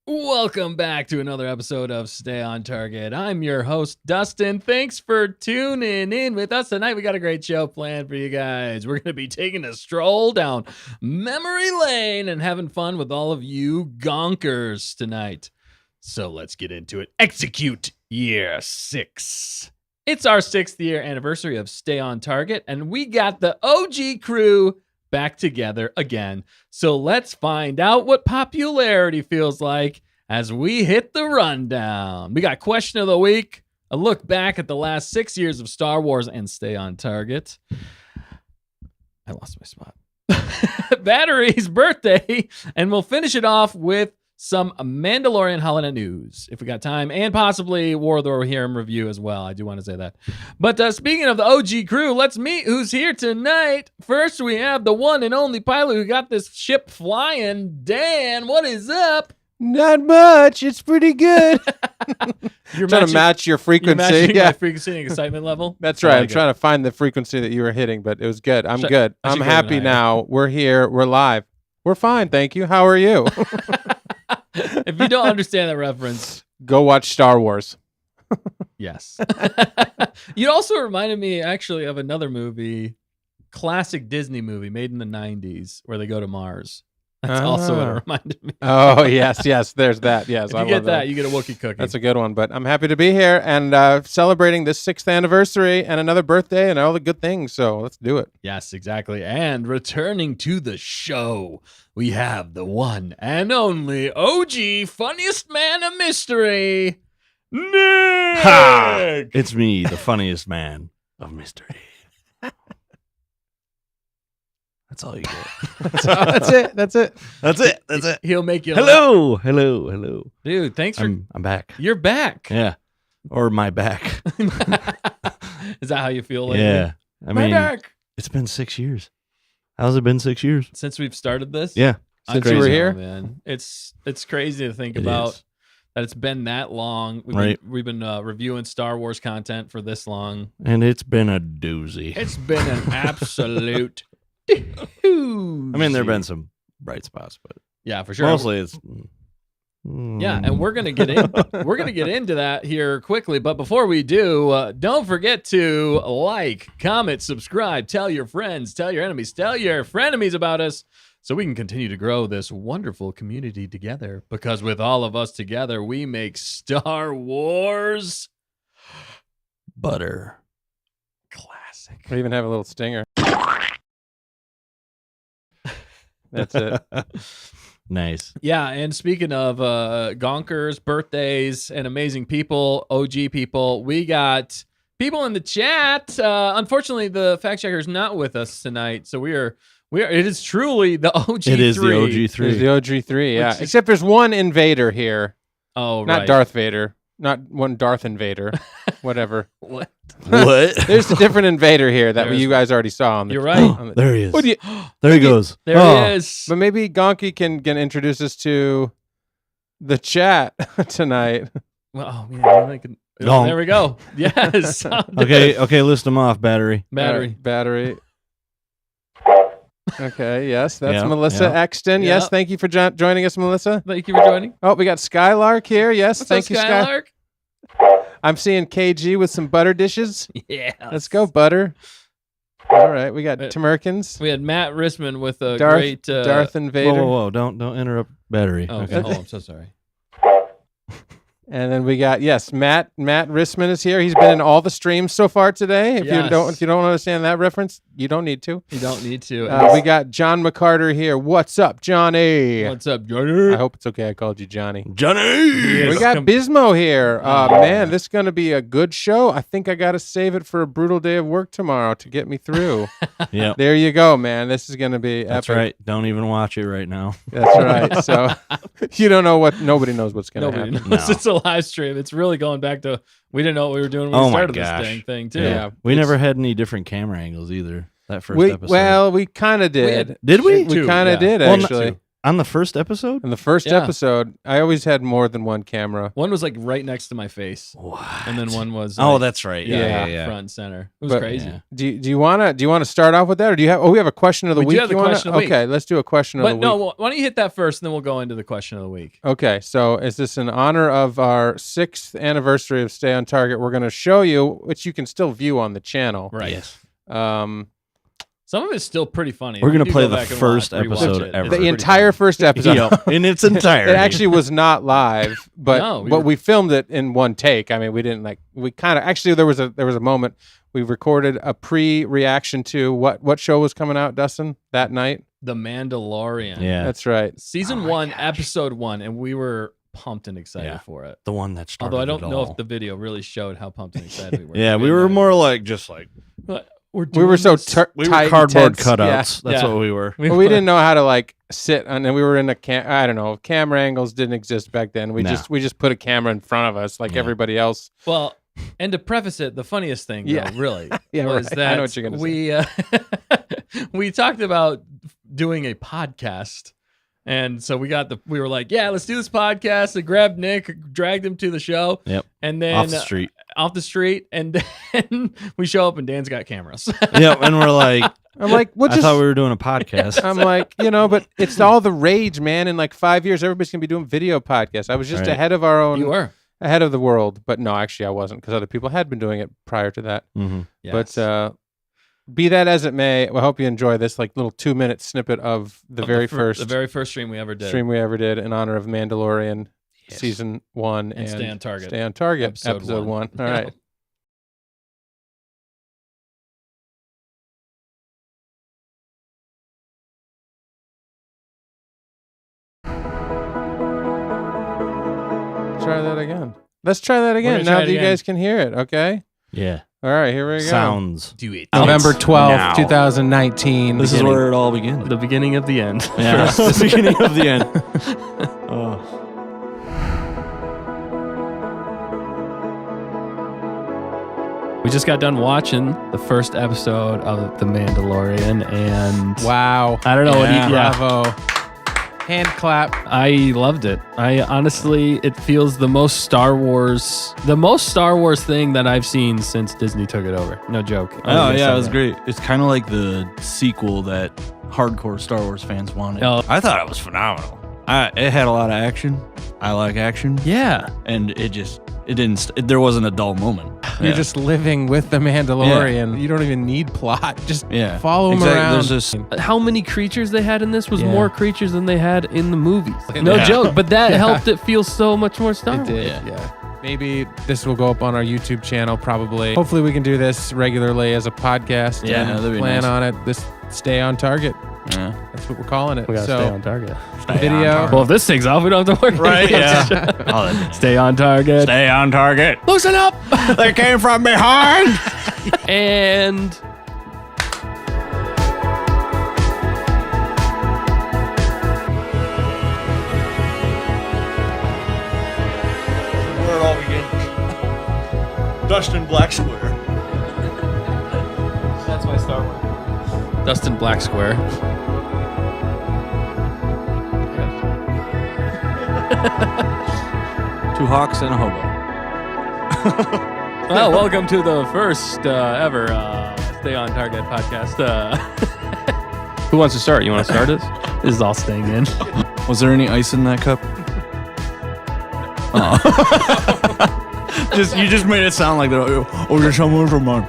Welcome back to another episode of Stay on Target. I'm your host, Dustin. Thanks for tuning in with us tonight. We got a great show planned for you guys. We're going to be taking a stroll down memory lane and having fun with all of you gonkers tonight. So let's get into it. Execute Year 6. It's our 6th year anniversary of Stay on Target, and we got the OG crew back together again. So let's find out what popularity feels like as we hit the rundown. We got question of the week, a look back at the last 6 years of Star Wars and Stay on Target. I lost my spot. Battery's birthday, and we'll finish it off with some Mandalorian holiday news, if we got time, and possibly War of the Rohirrim review as well. I do want to say that. But speaking of the OG crew, let's meet who's here tonight. First, we have the one and only pilot who got this ship flying. Dan, what is up? Not much. It's pretty good. You're trying to match your frequency. You're matching my frequency and excitement level? That's right. I'm trying to find the frequency that you were hitting, but it was good. I'm good. I'm happy now. We're here. We're live. We're fine. Thank you. How are you? If you don't understand that reference, go watch Star Wars. Yes. You also reminded me actually of another movie, classic Disney movie made in the 90s where they go to Mars. That's also what it reminded me. Oh, yes. There's that. Yes, if you get that, you get a Wookiee cookie. That's a good one. But I'm happy to be here and celebrating this 6th anniversary and another birthday and all the good things. So let's do it. Yes, exactly. And returning to the show, we have the one and only OG funniest man of mystery, Nick. Ha! It's me, the funniest man of mystery. That's all you get. That's it. He'll make you Hello. Dude, thanks for... I'm back. You're back. Yeah. Or my back. Is that how you feel lately? Yeah. I mean, back. It's been 6 years. How's it been 6 years? Since we've started this? Yeah. Since you were here? Man. It's crazy to think about that it's been that long. We've been reviewing Star Wars content for this long. And it's been a doozy. It's been an absolute I mean, there have been some bright spots, but yeah, for sure. Mostly it's yeah, and we're gonna get into that here quickly. But before we do, don't forget to like, comment, subscribe, tell your friends, tell your enemies, tell your frenemies about us, so we can continue to grow this wonderful community together. Because with all of us together, we make Star Wars butter. Classic. We even have a little stinger. That's it. Nice. Yeah, and speaking of gonkers, birthdays, and amazing people, OG people, we got people in the chat. Unfortunately, the fact checker is not with us tonight, so we are. It is truly the OG3. It is the OG3. It's the OG3, yeah. Except there's one invader here. Oh, right. Not Darth Vader. Not one Darth Invader. Whatever. What? There's a different invader here that you guys already saw. You're right. There he is. What do you, there he goes. There he is. But maybe Gonky can introduce us to the chat tonight. Well, yeah, there we go. Yes. Okay, list them off. Battery. Okay, yes, that's Melissa Exton. Yeah. Yes, thank you for joining us, Melissa. Thank you for joining. Oh, we got Skylark here. Yes, What's thank you, up, Skylark. I'm seeing KG with some butter dishes. Yeah. Let's go, butter. All right, we got Tamerkins. We had Matt Rissman with a Darth, great... Darth Invader. Whoa, don't interrupt Battery. Oh, okay. I'm so sorry. And then we got Matt Rissman is here. He's been in all the streams so far today. If you don't understand that reference, you don't need to. You don't need to. We got John McCarter here. What's up, Johnny? What's up, Johnny? I hope it's okay I called you Johnny. Johnny! We got Bismo here. Man, this is going to be a good show. I think I got to save it for a brutal day of work tomorrow to get me through. Yeah. There you go, man. This is going to be That's epic. right. Don't even watch it right now. That's right. So you don't know nobody knows what's going to happen. Nobody knows. It's a live stream. It's really going back to we didn't know what we were doing when we started this dang thing too. Yeah. We never had any different camera angles either. That first episode. Well, we kind of did. Did we? We kind of did, actually. On the first episode? In the first episode, I always had more than one camera. One was like right next to my face. What? And then one was that's right. Yeah. Front and center. It was crazy. Yeah. Do you want to start off with that, or do you have? Oh, we have a question of the week. Do have the question of the week. Okay, let's do a question of the week. But no, why don't you hit that first, and then we'll go into the question of the week. Okay, so is this in honor of our 6th anniversary of Stay on Target? We're going to show you, which you can still view on the channel. Right. Yes. Some of it's still pretty funny. We're going to You play go the back and first rewatch episode it. ever. It's The pretty entire funny. first episode. In its entirety. It actually was not live, but No, we filmed it in one take. I mean, we didn't there was a moment we recorded a pre-reaction to what show was coming out, Dustin, that night. The Mandalorian. Yeah. That's right. Season 1, episode 1, and we were pumped and excited for it. The one that started Although I don't it know all. if the video really showed how pumped and excited we were. Yeah, we were more like just like But We were so tight. we tight were cardboard tense. cutouts. Yeah. That's Yeah. what we were. Well, we didn't know how to like sit, and we were in a I don't know. Camera angles didn't exist back then. We No. just put a camera in front of us like Yeah. everybody else. Well, and to preface it, the funniest thing, Yeah. though, really, Yeah, was right. that I know what you're gonna we we talked about doing a podcast, and so we were like, yeah, let's do this podcast. I grabbed Nick, dragged him to the show, Yep. and then Off the street. and then we show up and Dan's got cameras. Yep. And we're like, I'm like, what? I thought we were doing a podcast. I'm like, but it's all the rage, man. In like 5 years, everybody's gonna be doing video podcasts. I was just Right. ahead of our own. You were. Ahead of the world, but no, actually, I wasn't because other people had been doing it prior to that. Mm-hmm. Yes. But be that as it may, I hope you enjoy this like little 2-minute snippet of the very first stream we ever did. stream we ever did in honor of Mandalorian Yes. season 1 And Stay on Target. Stay on Target Episode 1. All right. Try that again. Let's try that again gonna now try that it you again. guys can hear it. Okay. Yeah. All right, here we go. Sounds. Do it. November It's 12th, now. 2019. This is beginning. where it all begins. The beginning of the end. Yeah. the beginning of the end. Oh. We just got done watching the first episode of The Mandalorian, and Wow. I don't know what he. Yeah, Bravo. Hand clap. I loved it. I honestly, it feels the most Star Wars thing that I've seen since Disney took it over. No joke. Oh yeah, it was great. It's kind of like the sequel that hardcore Star Wars fans wanted. Oh. I thought it was phenomenal. It had a lot of action. I like action, Yeah. and there wasn't a dull moment. You're Yeah. just living with the Mandalorian. You don't even need plot. Just Yeah. follow him Exactly. around. There's just How many creatures they had in this was Yeah. more creatures than they had in the movies. No Yeah. joke, but that Yeah. helped it feel so much more Star It Wars. did, yeah. Maybe this will go up on our YouTube channel probably. Hopefully we can do this regularly as a podcast. Yeah, and that'd be plan nice. on it. This Stay on Target. yeah. That's what we're calling it. We gotta so stay on target. video. Well, if this takes off, we don't have to worry. Right, yeah. Oh, Stay on target. stay on target. Loosen up. They came from behind. And Where it all begins. Dustin Black Square. That's my Star Wars. Dustin Black Square. Two hawks and a hobo. Well, welcome to the first ever Stay on Target podcast. Who wants to start? You want to start us? This is all staying in. Was there any ice in that cup? Oh. You just made it sound like there's someone from mine.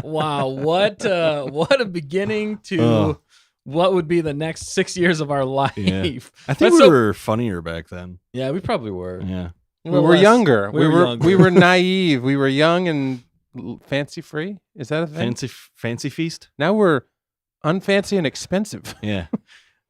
Wow! What a beginning to what would be the next 6 years of our life. Yeah. I think That's we so- were funnier back then. Yeah, we probably were. Yeah. A We little were less. younger. We were younger. We were naive. We were young and fancy free. Is that a thing? Fancy feast? Now we're unfancy and expensive. Yeah.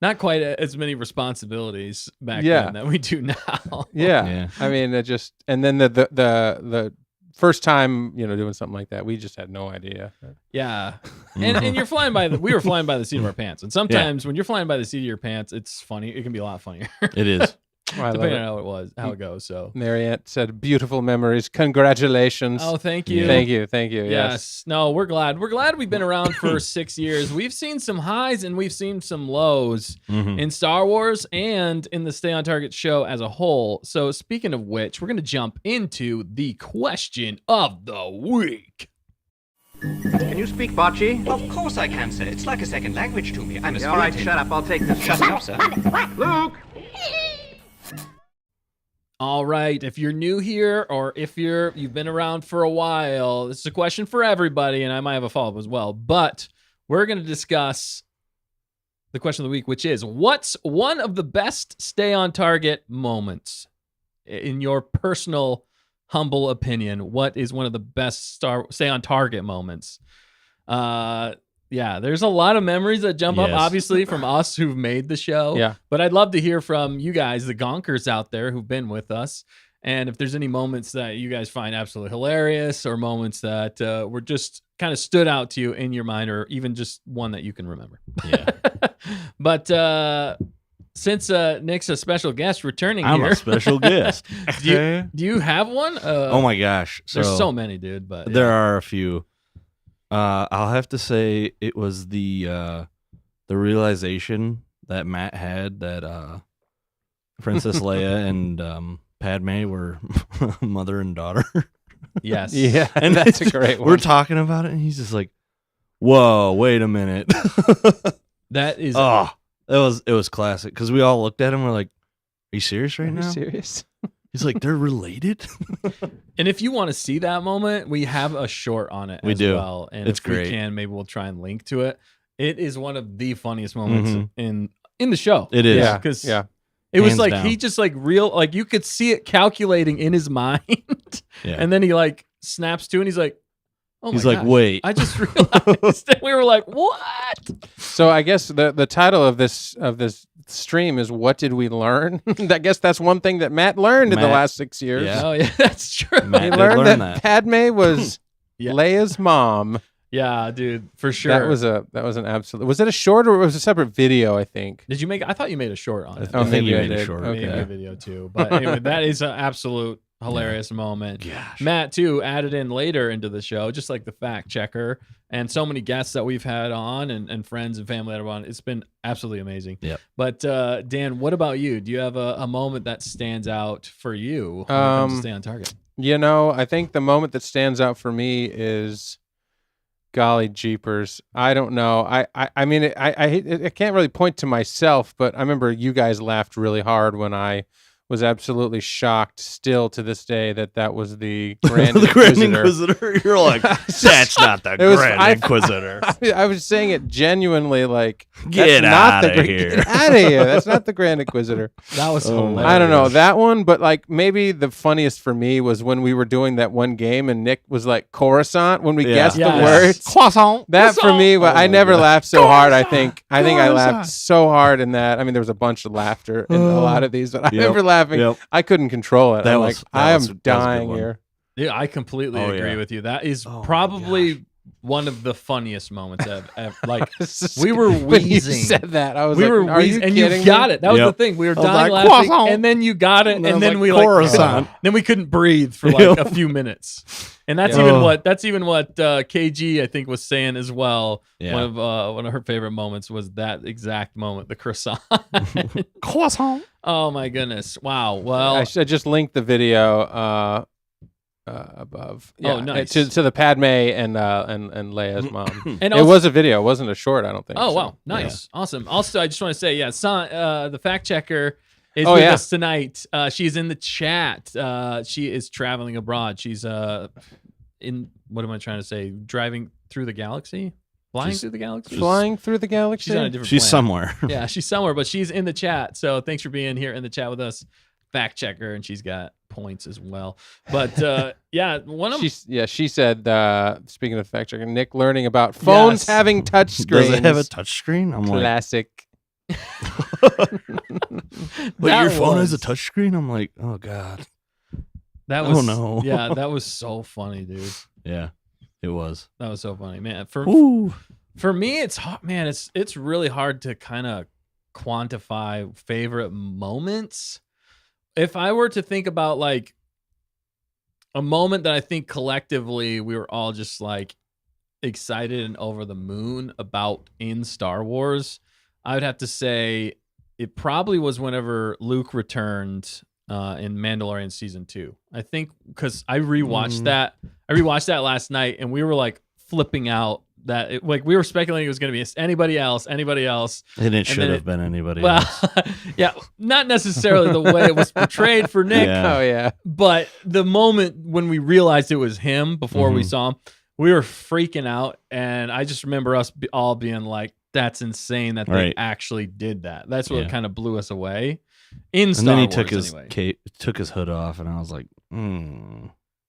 Not quite as many responsibilities back Yeah. then that we do now. Yeah. Yeah. I mean, it just and then the first time doing something like that, we just had no idea. Yeah. And you're flying by we were flying by the seat of our pants. And sometimes when you're flying by the seat of your pants, it's funny. It can be a lot funnier. It is. I love depending it. on how it goes. So Mariette said, "Beautiful memories. Congratulations." oh, thank you. Thank you. Thank you. Yes. Yes. No, we're glad. We're glad we've been around for 6 years. We've seen some highs and we've seen some lows in Star Wars and in the Stay on Target show as a whole. So speaking of which, we're going to jump into the question of the week. Can you speak bocce? Of course I can, sir. It's like a second language to me. I'm a All right, spirit. shut up. I'll take this. Shut up, sir. Luke! All right, if you're new here or if you've been around for a while, this is a question for everybody, and I might have a follow-up as well. But we're going to discuss the question of the week, which is, what's one of the best Stay on Target moments? In your personal, humble opinion, what is one of the best Stay on Target moments? Yeah, there's a lot of memories that jump up, Yes. obviously, from us who've made the show. Yeah. But I'd love to hear from you guys, the Gonkers out there who've been with us. And if there's any moments that you guys find absolutely hilarious or moments that were just kind of stood out to you in your mind, or even just one that you can remember. Yeah. But since Nick's a special guest returning I'm here, a special guest. do you have one? Oh my gosh. There's so many, dude. But There are a few. I'll have to say it was the realization that Matt had that Princess Leia and Padme were mother and daughter. Yes. Yeah, And that's a great one. We're talking about it, and he's just like, "Whoa, wait a minute." That is. Oh, it was classic because we all looked at him. We're like, "Are you serious right Are you now?" serious? He's like, "They're related." And if you want to see that moment, we have a short on it We as do. well. And It's if we great. can, maybe we'll try and link to it. It is one of the funniest moments in the show. It is. Yeah. Because Yeah. it was Hands like down. he just like you could see it calculating in his mind. Yeah. And then he like snaps to and he's like, oh He's my like, gosh, "Wait." I just realized. And we were like, what? So I guess the title of this stream is "What Did We Learn?" I guess that's one thing that Matt learned in the Matt- last 6 years. Yeah. Oh, yeah, that's true. Matt He did learned learn that that. Padme was Yeah. Leia's mom. Yeah, dude, for sure. That was an absolute. Was it a short or was it a separate video? I think. Did you make? I thought you made a short on it. I think maybe you I made a did. short. Maybe Okay. a video too. But anyway, that is an absolute hilarious moment. Gosh. Matt too added in later into the show, just like the fact checker and so many guests that we've had on and friends and family that are on. It's been absolutely amazing. Yep. But Dan, what about you? Do you have a moment that stands out for you when it comes to Stay on Target? You know, I think the moment that stands out for me is, golly jeepers, I don't know. I mean, I can't really point to myself, but I remember you guys laughed really hard when I was absolutely shocked still to this day that was the Grand The Grand Inquisitor. Inquisitor. You're like, that's not the It was- Grand I- Inquisitor. I was saying it genuinely like, Get that's not the outta Grand- here. Get out of here. That's not the Grand Inquisitor. That was Oh, hilarious. I don't know that one, but like maybe the funniest for me was when we were doing that one game and Nick was like Coruscant when we Yeah. guessed Yes. the words. Croissant. That for me, Oh I my never God. laughed so hard. I think I Coruscant. laughed so hard in that. I mean, there was a bunch of laughter in a lot of these, but I Yep. remember laughing. Yep. I couldn't control it. That I'm was- like, that I am was a good dying one. here. Yeah, I completely Oh, agree yeah. with you. That is Oh my probably one of the funniest moments I've like. It's just- We were when you wheezing. said that, I was We like, were are you wheezing, and kidding you got me? it. That was Yep. the thing. We were I was dying like, laughing, croissant. and then you got it, And I and was then like, we like Coruscant. then we couldn't breathe for like a few minutes. And that's Yeah. even what KG I think was saying as well. Yeah. One of her favorite moments was that exact moment, the croissant. Croissant. Oh my goodness! Wow. Well, I just linked the video above. Oh, nice. To the Padme and Leia's mom. and It was a video. It wasn't a short. I don't think. Oh, so. wow. Nice. Awesome. Also, I just want to say, yeah, the fact checker is Oh, with yeah. us tonight. She's in the chat. She is traveling abroad. She's in, what am I trying to say? Driving through the galaxy? Flying She's- through the galaxy? Flying through the galaxy. She's on a different She's planet. somewhere. Yeah, she's somewhere, but she's in the chat. So thanks for being here in the chat with us. Fact checker, and she's got points as well. But yeah, one of She said, speaking of fact checking, Nick learning about phones Yes. having touch screens. Does it have a touch screen? I'm like, Classic. but That your phone has a was- touch screen? I'm like, oh God. that Oh, was no. yeah, that was so funny, dude. Yeah, it was. That was so funny, man. Ooh. For me, it's hard, man. It's really hard to kind of quantify favorite moments. if I were to think about like a moment that I think collectively we were all just like excited and over the moon about in Star Wars, I would have to say it probably was whenever Luke returned in Mandalorian season 2. I think because I rewatched that. I rewatched that last night, and we were like flipping out that like we were speculating it was going to be anybody else, And it should have been anybody well, else. yeah, not necessarily the way it was portrayed for Nick, Yeah. Oh yeah. but the moment when we realized it was him before we saw him, we were freaking out, and I just remember us all being like, "That's insane that they Right. actually did that." That's what Yeah. kind of blew us away. In And Star then he Wars, took his anyway. took his hood off, and I was like,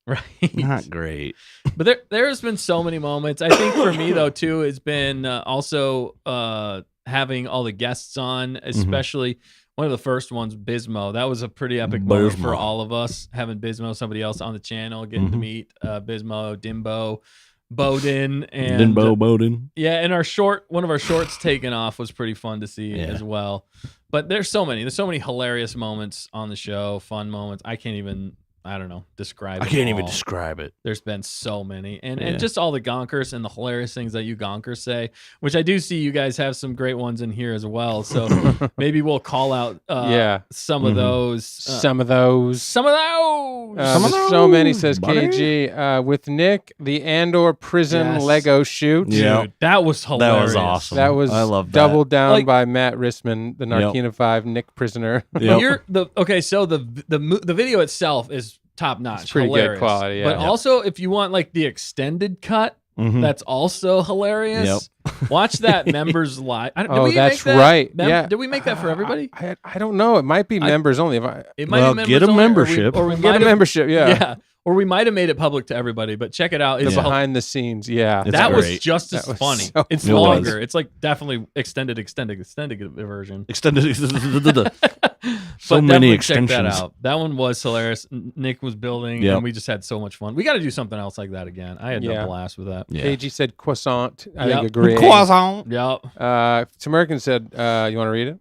Right. not great. But there's been so many moments. I think for me though too has been also having all the guests on, especially one of the first ones, Bismo. That was a pretty epic moment for Bismo. all of us, having Bismo, somebody else on the channel, getting to meet Bismo, Dimbo, Bowden, and Bowden. yeah, and one of our shorts taken off was pretty fun to see as well. But there's so many hilarious moments on the show, fun moments. I don't know, describe I it can't all. even describe it. There's been so many. And Yeah. just all the gonkers and the hilarious things that you gonkers say, which I do see you guys have some great ones in here as well. So maybe we'll call out some of those. Some of those. There's so many, says buddy. KG. With Nick, the Andor prison Yes. Lego shoot. Yeah. Dude, that was hilarious. That was awesome. That was I love that. doubled down Like- by Matt Rissman, the Narkina 5 Nick prisoner. Yep. So the video itself is top notch. It's pretty good hilarious. quality, yeah. But Yep. also, if you want like the extended cut, that's also hilarious. Watch that members live. That's right. Yeah. Did we make that for everybody? I don't know. It might be members only. It might Well, be members get a only, membership. or we Get might a have- membership, yeah. Or we might have made it public to everybody, but check it out. The It's behind the scenes, yeah. It's that was great. just as That was funny. so It's It was. longer. It's like definitely extended version. Extended. so But many definitely extensions. Check that out. That one was hilarious. Nick was building, Yep. and we just had so much fun. We got to do something else like that again. I had Yeah. no blast with that. Yeah. KG said croissant. I Yep. think agree. Croissant. Yep. Tamerkin said, you want to read it?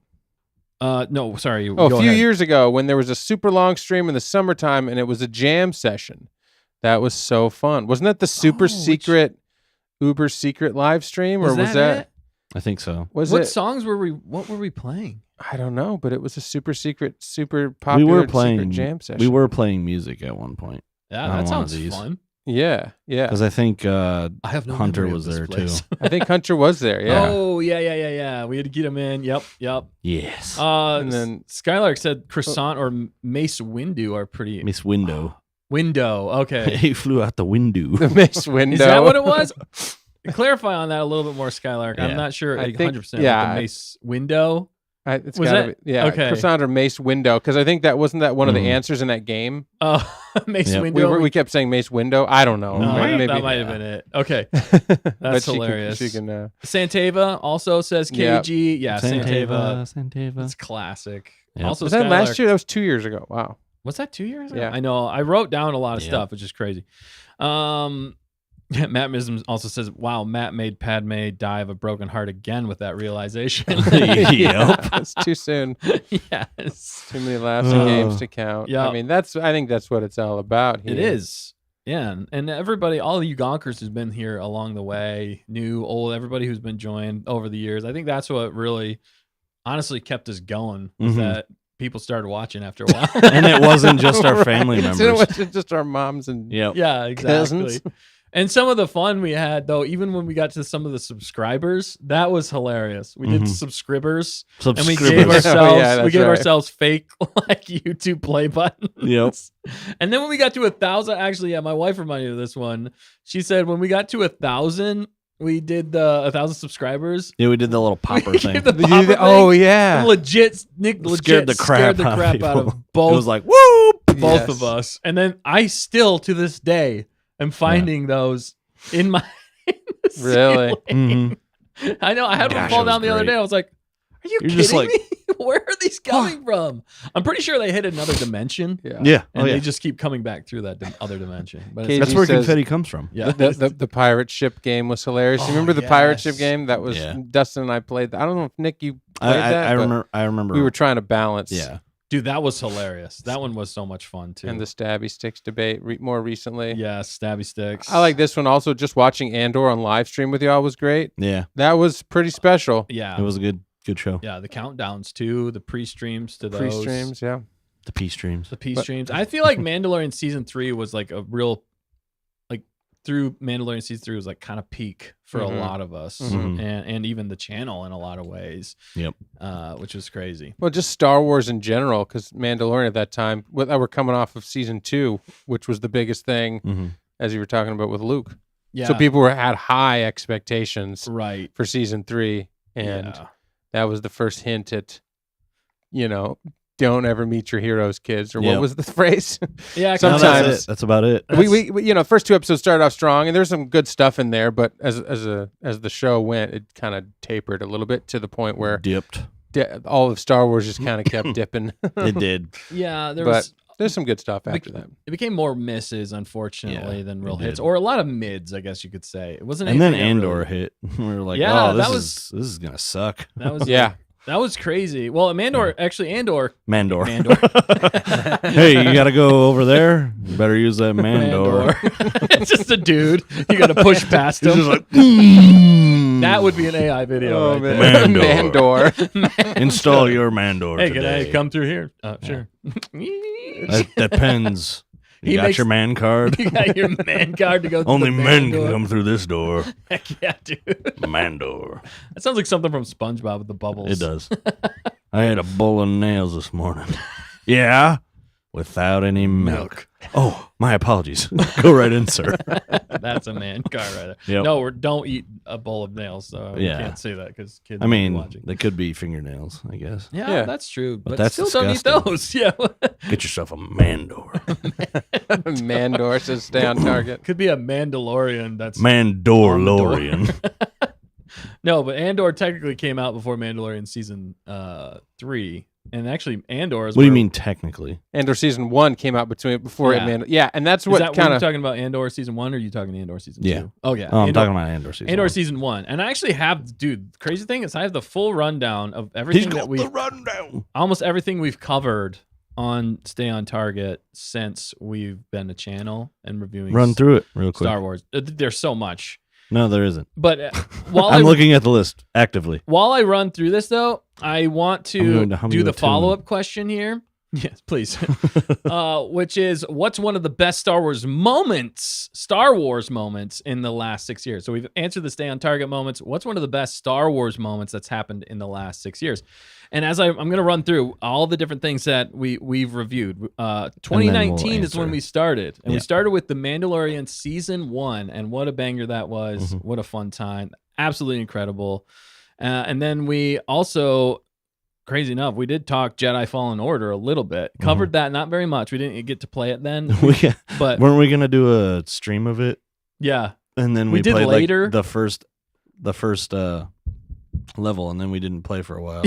No, sorry. Oh, go a few ahead. years ago when there was a super long stream in the summertime and it was a jam session. That was so fun. Wasn't that the super secret, uber secret live stream? Or was that it? I think so. was What it? songs were we? What were we playing? I don't know, but it was a super secret, super We popular were playing secret jam session. We were playing music at one point. Yeah, On that one of sounds these. fun. Yeah. Because I think I have no Hunter memory of was this there place. too. I think Hunter was there. Yeah. Oh yeah. We had to get him in. Yep. Yes. And then- Skylark said croissant or Mace Windu are pretty. Miss Window. Window. Okay. He flew out the window. The Mace window. Is that what it was? Clarify on that a little bit more, Skylark. I'm Yeah. not sure I think- 100%. yeah, the Mace window. It's Was gotta that- be, yeah. okay. Croissant or Mace window, because I think that wasn't that one of the Mhm. answers in that game. Mace Yep. window. We kept saying Mace window. I don't know. Maybe that might have been it. Okay. But That's she can- hilarious. She can. Santava also says Yep. KG. Yeah, Santava. Santava. It's classic. Yep. Also, Was that last Skylark- year? That was 2 years ago. Wow. Was that 2 years ago? Yeah. I know. I wrote down a lot of Yeah. stuff, which is crazy. Matt Mism also says, wow, Matt made Padme die of a broken heart again with that realization. Yep. It's too soon. Yes. Too many laughs and games Oh. to count. Yeah. I mean, I think that's what it's all about here. It is. Yeah. And everybody, all of you gonkers who's been here along the way, new, old, everybody who's been joined over the years. I think that's what really honestly kept us going was Mhm. that people started watching after a while. And it wasn't just our family Right. members. It wasn't just our moms and Yep. Yeah, exactly. Cousins. And some of the fun we had, though, even when we got to some of the subscribers, that was hilarious. We did Mhm. subscribers, and we Subscribers. gave ourselves Oh, yeah, we that's gave right. ourselves fake like YouTube play buttons. Yep. And then when we got to 1,000, actually, yeah, my wife reminded me of this one. She said when we got to 1,000, we did the 1,000 subscribers. Yeah, we did the little popper We thing. gave the You did popper that- oh thing. yeah. Nick legit Scared the crap out of out of people. both, It was like, whoop! both Yes. of us. And then I still, to this day, am finding those in my in the Really? ceiling. Mhm. I know. I had one Gosh, fall it was down the other great. day. I was like, "Are you You're kidding just like- me? Where are these coming from?" I'm pretty sure they hit another dimension, Yeah. Yeah. and Oh, yeah. they just keep coming back through that other dimension. But Katie That's where says- confetti comes from. yeah, The pirate ship game was hilarious. You Oh, remember the pirate yes. ship game? That was Yeah. Dustin and I played. I don't know if Nick you I, played that. I, but remember. I remember. we were trying to balance. Yeah. Dude, that was hilarious. That one was so much fun too. And the stabby sticks debate more recently. yeah, stabby sticks. I like this one also. Just watching Andor on live stream with y'all was great. Yeah, That was pretty special. Yeah, it was a good show. yeah. The countdowns too. The pre-streams to those. Pre-streams, yeah. The peace streams. The streams. I feel like Mandalorian season 3 was like a real, like through Mandalorian season 3 was like kind of peak for a lot of us, and even the channel in a lot of ways. Yep. Which was crazy. Well, just Star Wars in general, because Mandalorian at that time, we're coming off of season 2, which was the biggest thing, as you were talking about with Luke. Yeah. So people had high expectations right for season 3, and that was the first hint at, don't ever meet your heroes, kids, or what was the phrase? Yeah, sometimes That's about it. we first 2 episodes started off strong, and there's some good stuff in there, but as the show went, it kind of tapered a little bit to the point where Dipped. all of Star Wars just kind of kept dipping. It did. Yeah, But there's some good stuff after that. It became more misses, unfortunately, than real it hits, did. or a lot of mids, I guess you could say. It wasn't. And then anything that Andor really- hit. We were like, Yeah, oh, that this is gonna suck. That was That was crazy. Well, Andor. Mandor. Mandor. Hey, you gotta go over there. You better use that Mandor. It's just a dude. You got to push past him. He's just like, That would be an AI video. right there. Mandor. Mandor. Install your Mandor Hey, can today. I come through here? Sure. That depends. You He got makes- your man card? You got your man card to go through Only the men door. can come through this door. Heck yeah, dude. Mandor. That sounds like something from SpongeBob with the bubbles. It does. I had a bowl of nails this morning. Yeah? Without any milk. Oh, my apologies. Go right in, sir. That's a man card right there. Yep. No, don't eat a bowl of nails. So we Yeah. can't say that because kids I might be mean, watching. they could be fingernails, I guess. Yeah, that's true. But, that's still don't eat disgusting. those. Yeah. Get yourself a Mandor. Mandor says stay on target. Could be a Mandalorian that's Mandalorian. No, but Andor technically came out before Mandalorian season 3. And actually Andor is What do you where- mean technically? Andor season 1 came out before Yeah. it. Yeah, and that's Is what that kind you're of. talking about Andor season 1 or are you talking Andor season 2? Yeah. Oh yeah. Oh, I'm Andor, talking about Andor season. Andor 1. season 1. And I actually have crazy thing is I have the full rundown of everything that we rundown. almost everything we've covered on Stay on Target since we've been a channel and reviewing Run through it real quick. Star Wars. There's so much. No, there isn't. But while I'm looking at the list actively. while I run through this though, I want I'm to going to hum do you the a tune. follow-up question here. Yes, please. Which is what's one of the best Star Wars moments in the last 6 years? So we've answered the Stay on Target moments. What's one of the best Star Wars moments that's happened in the last 6 years? And as I'm going to run through all the different things that we've reviewed. 2019 is when answer. we started. And we Yeah. started with The Mandalorian Season 1. And what a banger that was. Mm-hmm. What a fun time. Absolutely incredible. And then we also... Crazy enough, we did talk Jedi Fallen Order a little bit. Covered that, not very much. We didn't get to play it then. But Weren't we gonna do a stream of it? yeah, And then We we did played later. like the first level, and then we didn't play for a while.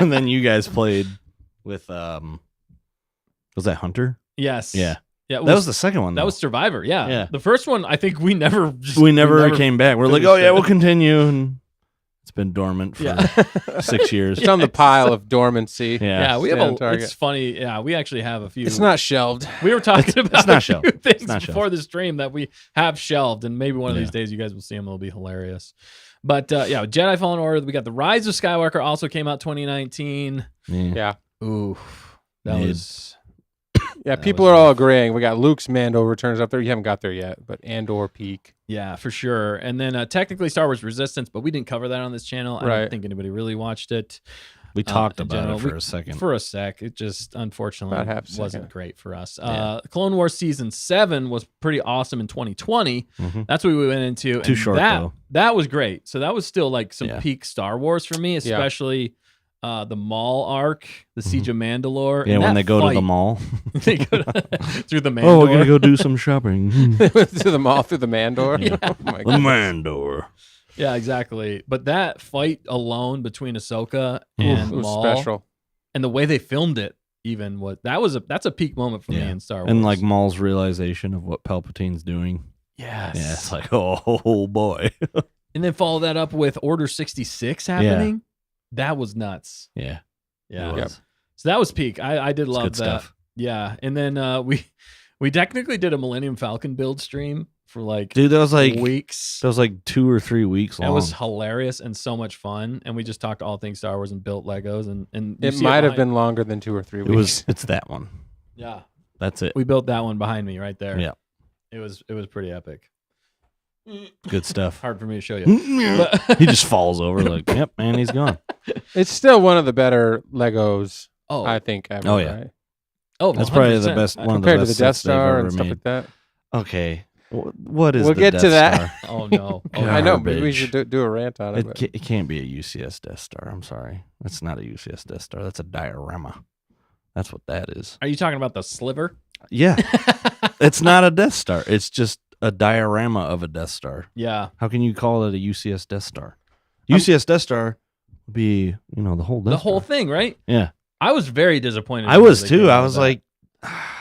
And then you guys played with was that Hunter? yes, Yeah. yeah. That was the second one. that though. was Survivor. Yeah. Yeah. The first one, I think we never came back. We're like, finished oh yeah, it. we'll continue, and it's been dormant for Yeah. 6 years. It's on the pile of dormancy. Yeah, we have Stay on a. target. It's funny. Yeah, we actually have a few. It's not shelved. We were talking about not a few shelved. things not before shelved. the stream that we have shelved, and maybe one of these Yeah. days you guys will see them. It'll be hilarious. But yeah, Jedi Fallen Order. We got the Rise of Skywalker. Also came out 2019. Yeah. Ooh, that Mid. was. Yeah, That people was are all rough. agreeing. We got Luke's Mando returns up there. You haven't got there yet, but Andor peak. Yeah, for sure. And then technically Star Wars Resistance, but we didn't cover that on this channel. I Right. don't think anybody really watched it. We talked in about general. it for We- a second. For a sec. It just unfortunately About half a wasn't second. great for us. Yeah. Clone Wars Season 7 was pretty awesome in 2020. Mhm. That's what we went into. Too and short, that, though. That was great. So that was still like some Yeah. peak Star Wars for me, especially the Maul arc, the Siege of Mandalore. Yeah, and when that they go to the fight- mall. they go through the Mandalore. Oh, we're gonna go do some shopping. To the mall through the Mandor. Yeah. Oh my The God. Mandor. Yeah, exactly. But that fight alone between Ahsoka Oof, and It was Maul, special. and the way they filmed it, even that's a peak moment for me Yeah. in Star Wars. And like Maul's realization of what Palpatine's doing. yes, Yeah, it's like, oh boy. and then follow that up with Order 66 happening. That was nuts. Yeah. Yeah. It was. So that was peak. I did love good that. stuff. Yeah, and then we technically did a Millennium Falcon build stream for like Dude, that was like weeks. 2 or 3 weeks long. It was hilarious and so much fun, and we just talked all things Star Wars and built Legos, and you It see might have behind- been longer than 2 or 3 It weeks. was. It's that one. Yeah, That's it. we built that one behind me right there. Yeah. It was pretty epic. Good stuff. Hard for me to show you. He just falls over like, yep, man, he's gone. It's still one of the better Legos, Oh, I think, ever. Oh, yeah. Right? oh, That's probably the 100%. best one of the Compared to best the Death sets they've Star ever and stuff made. like that. Okay, what is We'll the get Death to that. Star? Oh no. Oh, God. I know, but we Garbage. should do a rant on it. but- It can't be a UCS Death Star. I'm sorry. That's not a UCS Death Star. That's a diorama. That's what that is. Are you talking about the sliver? Yeah. It's not a Death Star. It's just a diorama of a Death Star. Yeah. How can you call it a UCS Death Star? UCS Death Star would be, the whole Death The whole Star. thing, right? Yeah. I was very disappointed. I when was they too. came out I with was that. like,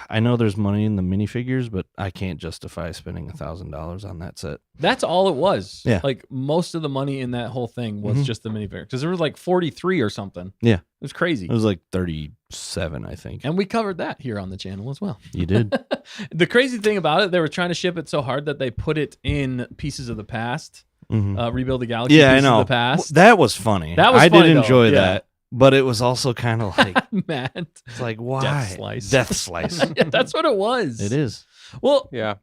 I know there's money in the minifigures, but I can't justify spending $1,000 on that set. That's all it was. Yeah. Like most of the money in that whole thing was Mhm. just the minifigure because there was like 43 or something. Yeah. It was crazy. It was like 37, I think. And we covered that here on the channel as well. You did. The crazy thing about it, they were trying to ship it so hard that they put it in Pieces of the Past, Mhm. Rebuild the Galaxy. Yeah, I Pieces know. of the Past. That was funny. That was I funny, did though. enjoy Yeah. that, but it was also kind of like, Man, it's like, why? slice. Death slice. yeah, that's what it was. It is. Well, Yeah.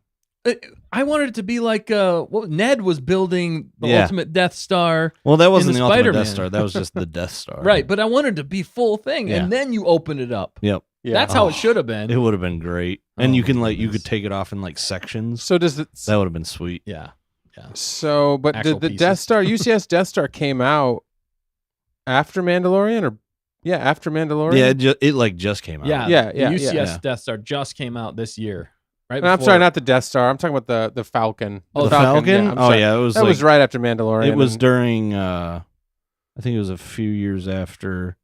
I wanted it to be like what Ned was building the Yeah. ultimate Death Star. Well, that wasn't the the ultimate Spider-Man. Death Star. That was just the Death Star. Right, but I wanted to be full thing, Yeah. and then you open it up. Yep. Yeah. That's how Oh, it should have been. It would have been great. And Oh, you can my you goodness. could take it off in like sections. So does it? That would have been sweet. Yeah. But Actual the Death pieces. Star, UCS Death Star came out after Mandalorian, or after Mandalorian. Yeah, it just came out. Yeah. Yeah, The yeah, UCS yeah. Death Star just came out this year. Right. No, I'm before- sorry, not the Death Star. I'm talking about the Falcon. Oh, the Falcon? I'm Oh sorry. yeah, it was That like, was right after Mandalorian. it was and- during I think it was a few years after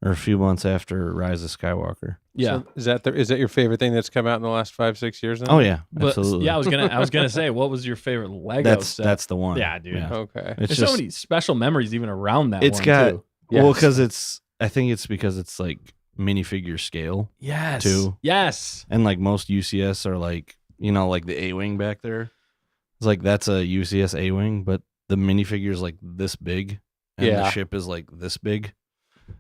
or a few months after Rise of Skywalker. Yeah. So is that your favorite thing that's come out in the last 5-6 years? Now? Oh yeah, But absolutely. yeah, I was gonna say, what was your favorite Lego set? that's the one. Yeah, dude. Okay. It's There's just so many special memories even around that. it's one, got too. well Yes. because I think it's because it's like minifigure scale, Yes. too. Yes. and like most UCS are like like the A-wing back there. It's like that's a UCS A-wing, but the minifigure is like this big, and the Yeah. ship is like this big.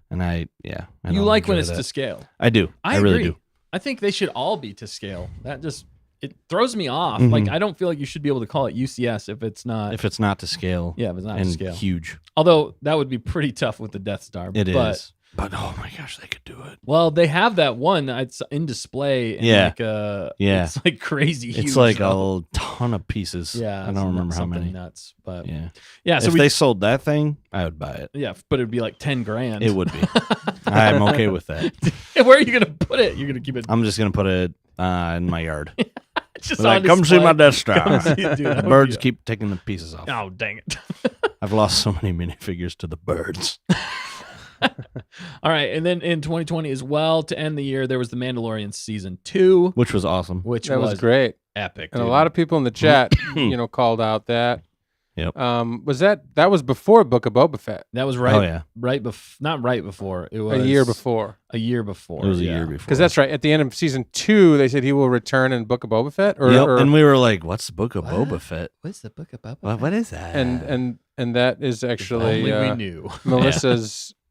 And I You don't like when enjoy it's that. to scale. I do. I really agree. do. I think they should all be to scale. That just it throws me off. Mhm. Like I don't feel like you should be able to call it UCS if it's not. If it's not to scale, yeah, if it's not to and scale. huge, Although that would be pretty tough with the Death Star. it is. but, But oh my gosh, they could do it. Well, they have that one. It's in display. And Yeah. Like Yeah. It's like crazy. Huge, It's like though. a ton of pieces. Yeah. I it's don't remember how something many. Nuts, but Yeah. yeah. So if we they sold that thing, I would buy it. yeah, but it'd be like 10 grand. It would be. I'm okay with that. Where are you gonna put it? You're gonna keep it I'm just gonna put it in my yard. just Be like, on come see display. my Death Star. Come see it, dude. That would Birds be- keep taking the pieces off. Oh dang it! I've lost so many minifigures to the birds. All right, and then in 2020 as well to end the year, there was the Mandalorian season 2, Which was awesome. which That was great. epic. And a dude. lot of people in the chat, called out that. Yep. Was that was before Book of Boba Fett? that was right. Oh yeah. Not right before. It was A year before. A year before. It was a yeah. year before. Because that's right. At the end of season 2, they said he will return in Book of Boba Fett. Yep. Or And we were like, what's the Book of What? Boba Fett? What's the book about? What is that? and that is actually Only we knew.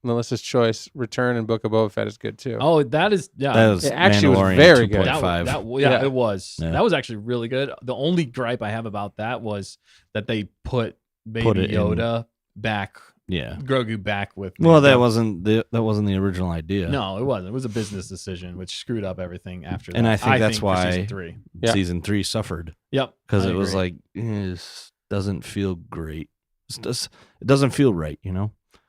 Melissa's choice. Return in Book of Boba Fett is good too. Oh, that is yeah. That was It actually was Mandalorian very good. 2.5. Yeah. It was. Yeah. That was actually really good. The only gripe I have about that was that they put Baby Put it in- Yoda back, Yeah. Grogu back with. Well, that Mando. wasn't the original idea. No, it wasn't. It was a business decision, which screwed up everything after that. And I think that's for why- season 3. Yeah. Season 3 suffered Yep, because I it was agree. like this doesn't feel great. It doesn't feel right.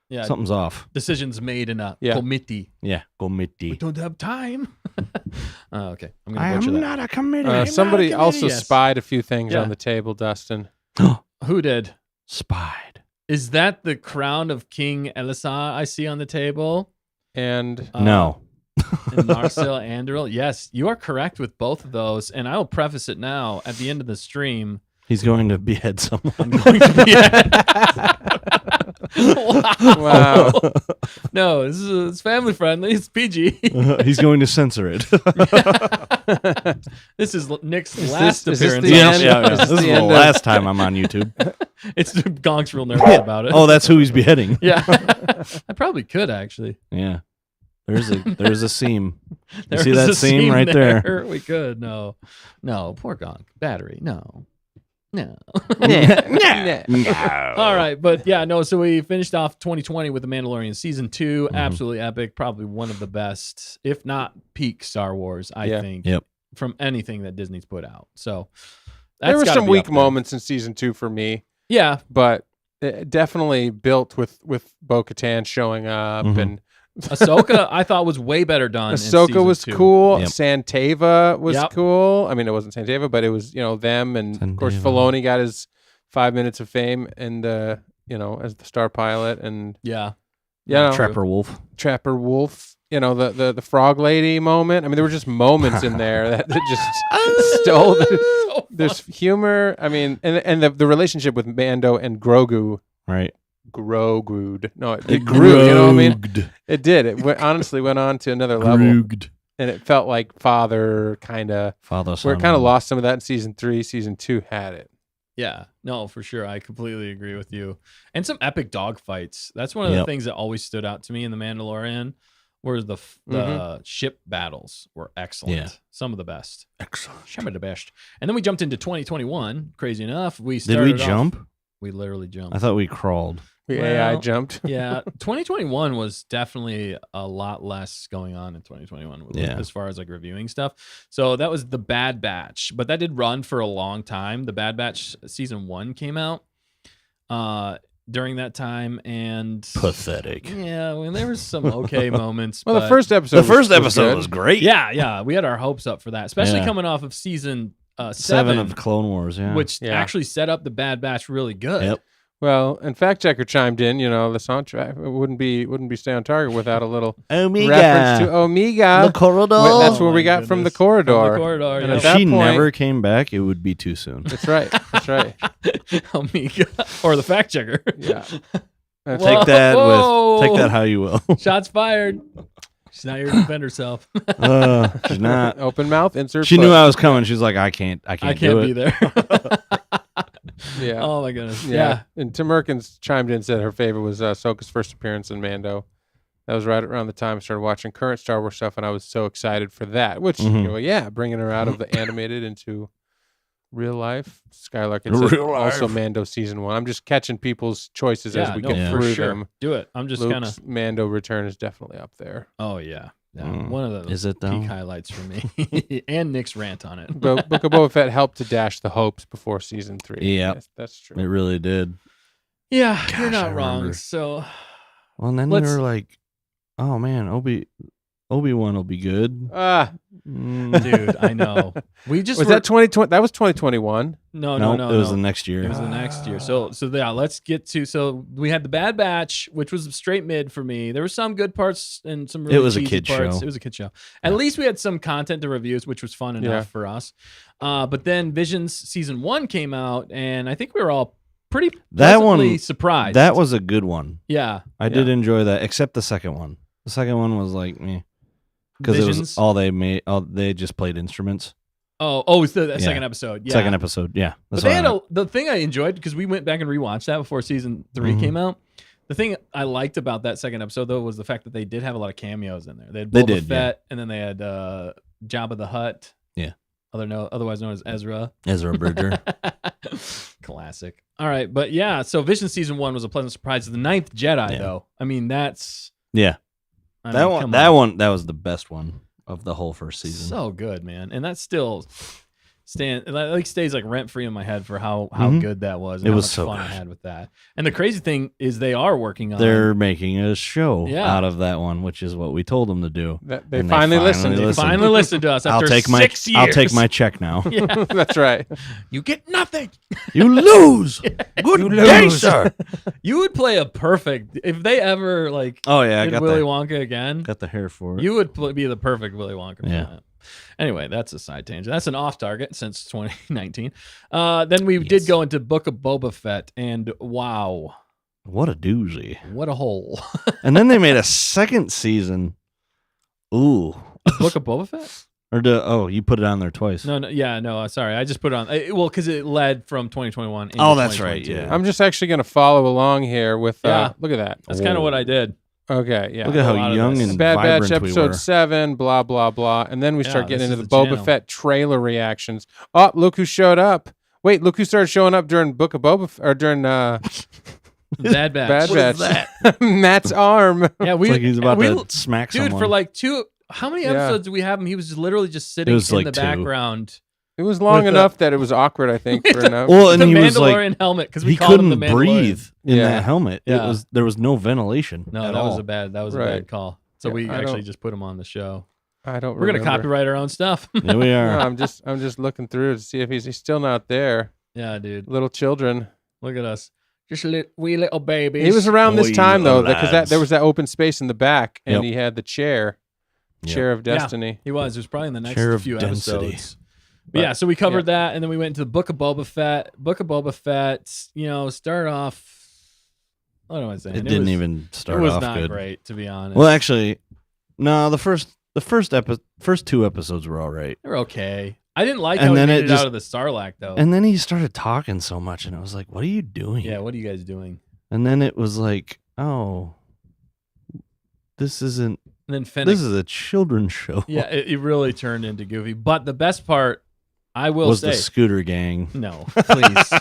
yeah, Something's off. decisions made in a Yeah. committee. Yeah. We Committee. don't have time. Okay, I'm gonna butcher that. not a committee. Somebody also yes. spied a few things Yeah. on the table, Dustin. Who did? Spied. Is that the crown of King Elissa I see on the table? And No. And Marcel Andril. Yes, you are correct with both of those. And I will preface it now at the end of the stream. He's going to behead someone. I'm going to be Wow. No, it's family friendly. It's PG. He's going to censor it. This is Nick's Is last this the appearance. end? This is the the end of- last time I'm on YouTube. It's Gonk's real nervous about it. Oh, that's who he's beheading. Yeah. I probably could actually. Yeah. There's a seam. You There see is that a seam right there? We could. No, poor Gonk. Battery. No. All right, but yeah, no. So we finished off 2020 with The Mandalorian season 2. Absolutely epic. Probably one of the best, if not peak Star Wars. I think. Yep. From anything that Disney's put out. So There were gotta some be weak up there. moments in season 2 for me, Yeah. but it definitely built with Bo-Katan showing up and Ahsoka, I thought was way better done. in Ahsoka season was 2. cool. Yep. Santava was Yep. cool. I mean, it wasn't Santava, but it was them, and of course Santava. Filoni got his 5 minutes of fame, and as the star pilot, and Yeah. Trapper Wolf. Trapper Wolf. The frog lady moment. I mean, there were just moments in there that just stole. There's humor. I mean, and the relationship with Mando and Grogu. Right. Grogued. No, it grew. You know what I mean? Grogged. It did. Honestly went on to another level, Grogged. and it felt like father kind of. Father, Where son, it kind of lost some of that in season 3. Season 2 had it. Yeah, no, for sure. I completely agree with you. And some epic dog fights. That's one of the Yep. things that always stood out to me in The Mandalorian, where the ship battles were excellent. Yeah. Some of the best. Excellent. Some of the best. And then we jumped into 2021. Crazy enough, we Did started we off- jump? We literally jumped. I thought we crawled. We AI Well, jumped. Yeah, 2021 was definitely a lot less going on in 2021 Yeah. as far as like reviewing stuff. So that was The Bad Batch, but that did run for a long time. The Bad Batch season 1 came out during that time, and Pathetic. yeah, well, there was some okay moments. Well, the but- first episode. The first episode good. was great. yeah, we had our hopes up for that, especially Yeah. coming off of season 7 of Clone Wars. Yeah. which Yeah. actually set up The Bad Batch really good. Yep. Well, and fact checker chimed in. The soundtrack wouldn't be Stay on Target without a little Omega. reference to Omega. The corridor. That's Oh where we my got from the goodness. corridor. From the corridor, And yeah. at If that she point- never came back, it would be too soon. That's right. That's right. Omega or the fact checker. Yeah. That's Whoa. Take that Whoa. take that how you will. Shots fired. She's not here to defend herself. She's not. Open mouth. Insert. She foot. knew I was coming. She's like, I can't I do can't it. be there. Yeah. Oh my goodness. Yeah. Yeah. And Tim Merkins chimed in and said her favorite was Ahsoka's first appearance in Mando. That was right around the time I started watching current Star Wars stuff, and I was so excited for that. Which, bringing her out of the animated into real life. Skylark had said Real also life. Mando season 1. I'm just catching people's choices as we get Yeah. for through sure. them. Do it. I'm just kind Luke's of. Mando return is definitely up there. Oh yeah. Yeah. One of the Is it though? peak highlights for me, and Nick's rant on it. Book of Boba Fett helped to dash the hopes before season 3. Yep. That's true. It really did. Yeah, you're Gosh, I not wrong. remember. So Well, and then Let's- we were like, oh man, Obi-Wan will be good. dude, I know. We just Was were- that 2020? That was 2021. no, Nope, no. it was the next year. It was the next year. So yeah, let's get to. So we had The Bad Batch, which was straight mid for me. There were some good parts and some really It was a cheesy kid parts. show. It was a kid show. At least we had some content to reviews, which was fun enough Yeah. for us. But then Visions season 1 came out, and I think we were all pretty That pleasantly one- surprised. That was a good one. yeah. I did enjoy that, except the second one. The second one was like me because it was Visions? all they made. They just played instruments. Oh, it's the Yeah. second episode. Yeah. Second episode, yeah. But That's they what had I meant. the thing I enjoyed because we went back and rewatched that before season 3 Mhm. came out. The thing I liked about that second episode though was the fact that they did have a lot of cameos in there. They had They Boba did, yeah. Fett, and then they had Jabba the Hutt. Yeah. Otherwise known as Ezra. Ezra Bridger. Classic. All right, but yeah, so Vision season 1 was a pleasant surprise. The Ninth Jedi Yeah. though. I mean, that's Yeah, I that mean, one. come That on. one. That was the best one of the whole first season. So good, man. And that still stays like rent free in my head for how Mhm. good that was. And It how was much so fun I good. had with that. And the crazy thing is they are working on They're making a show Yeah. out of that one, which is what we told them to do. They And finally listened. They listened. finally listened to us after I'll take 6 years. I'll take my check now. Yeah. That's right. You get nothing. You lose. Good day, lose. sir. You would play a perfect if they ever like Oh yeah, I did got Willy the Wonka again. got the hair for it. You would be the perfect Willy Wonka. For Yeah. that. Anyway, that's a side tangent. That's an off target since 2019. Then we did go into Book of Boba Fett, and wow, What a doozy. What a hole. And then they made a second season. Ooh. Book of Boba Fett? Or you put it on there twice. No, sorry. I just put it on. Well, because it led from 2021 into Oh, that's right, 2022. yeah. I'm just actually going to follow along here with. Yeah. Look at that. That's kind of what I did. Okay, yeah. Look at a how lot of young this. and Bad vibrant Batch we episode were. 7, blah blah blah, and then we Yeah, start getting this into is the the Boba channel. Fett trailer reactions. Oh, look who showed up! Wait, look who started showing up during Book of Boba or during Bad Batch. Bad What is Batch. Matt's arm. Yeah, It's like he's about to smack dude, someone. for like how many Yeah. episodes do we have him? He was literally just sitting It was in like the 2. background. It was long With enough that it was awkward. I think for enough. well, and the he was Mandalorian like, helmet, because we he called him the couldn't Mandalorian. breathe in Yeah. that helmet. Yeah. There was no ventilation. No, at that was all. a bad Right. bad call. So Yeah, we I actually don't- just put him on the show. I don't. We're gonna remember. copyright our own stuff. Here we No, are. I'm just looking through to see if he's still not there. Yeah, dude. Little children. Look at us. Just wee little babies. He was around this Oi, time though, little because lads. there was that open space in the back, and Yep. he had the chair Yep. of destiny. He was. It was probably in the next Chair of few density. episodes. But yeah, so we covered that, and then we went into the Book of Boba Fett. Book of Boba Fett, start off. What am I saying? It didn't was, even start It was off not good. great, to be honest. Well, actually, no. The first 2 episodes were all right, They're okay. I didn't like And how he then made it it just- out of the Sarlacc, though. and then he started talking so much, and I was like, "What are you doing?" Yeah, what are you guys doing? And then it was like, "Oh, this isn't. And then Fennec. This is a children's show." Yeah, it really turned into goofy. But the best part, I will was say, the scooter gang, no, please,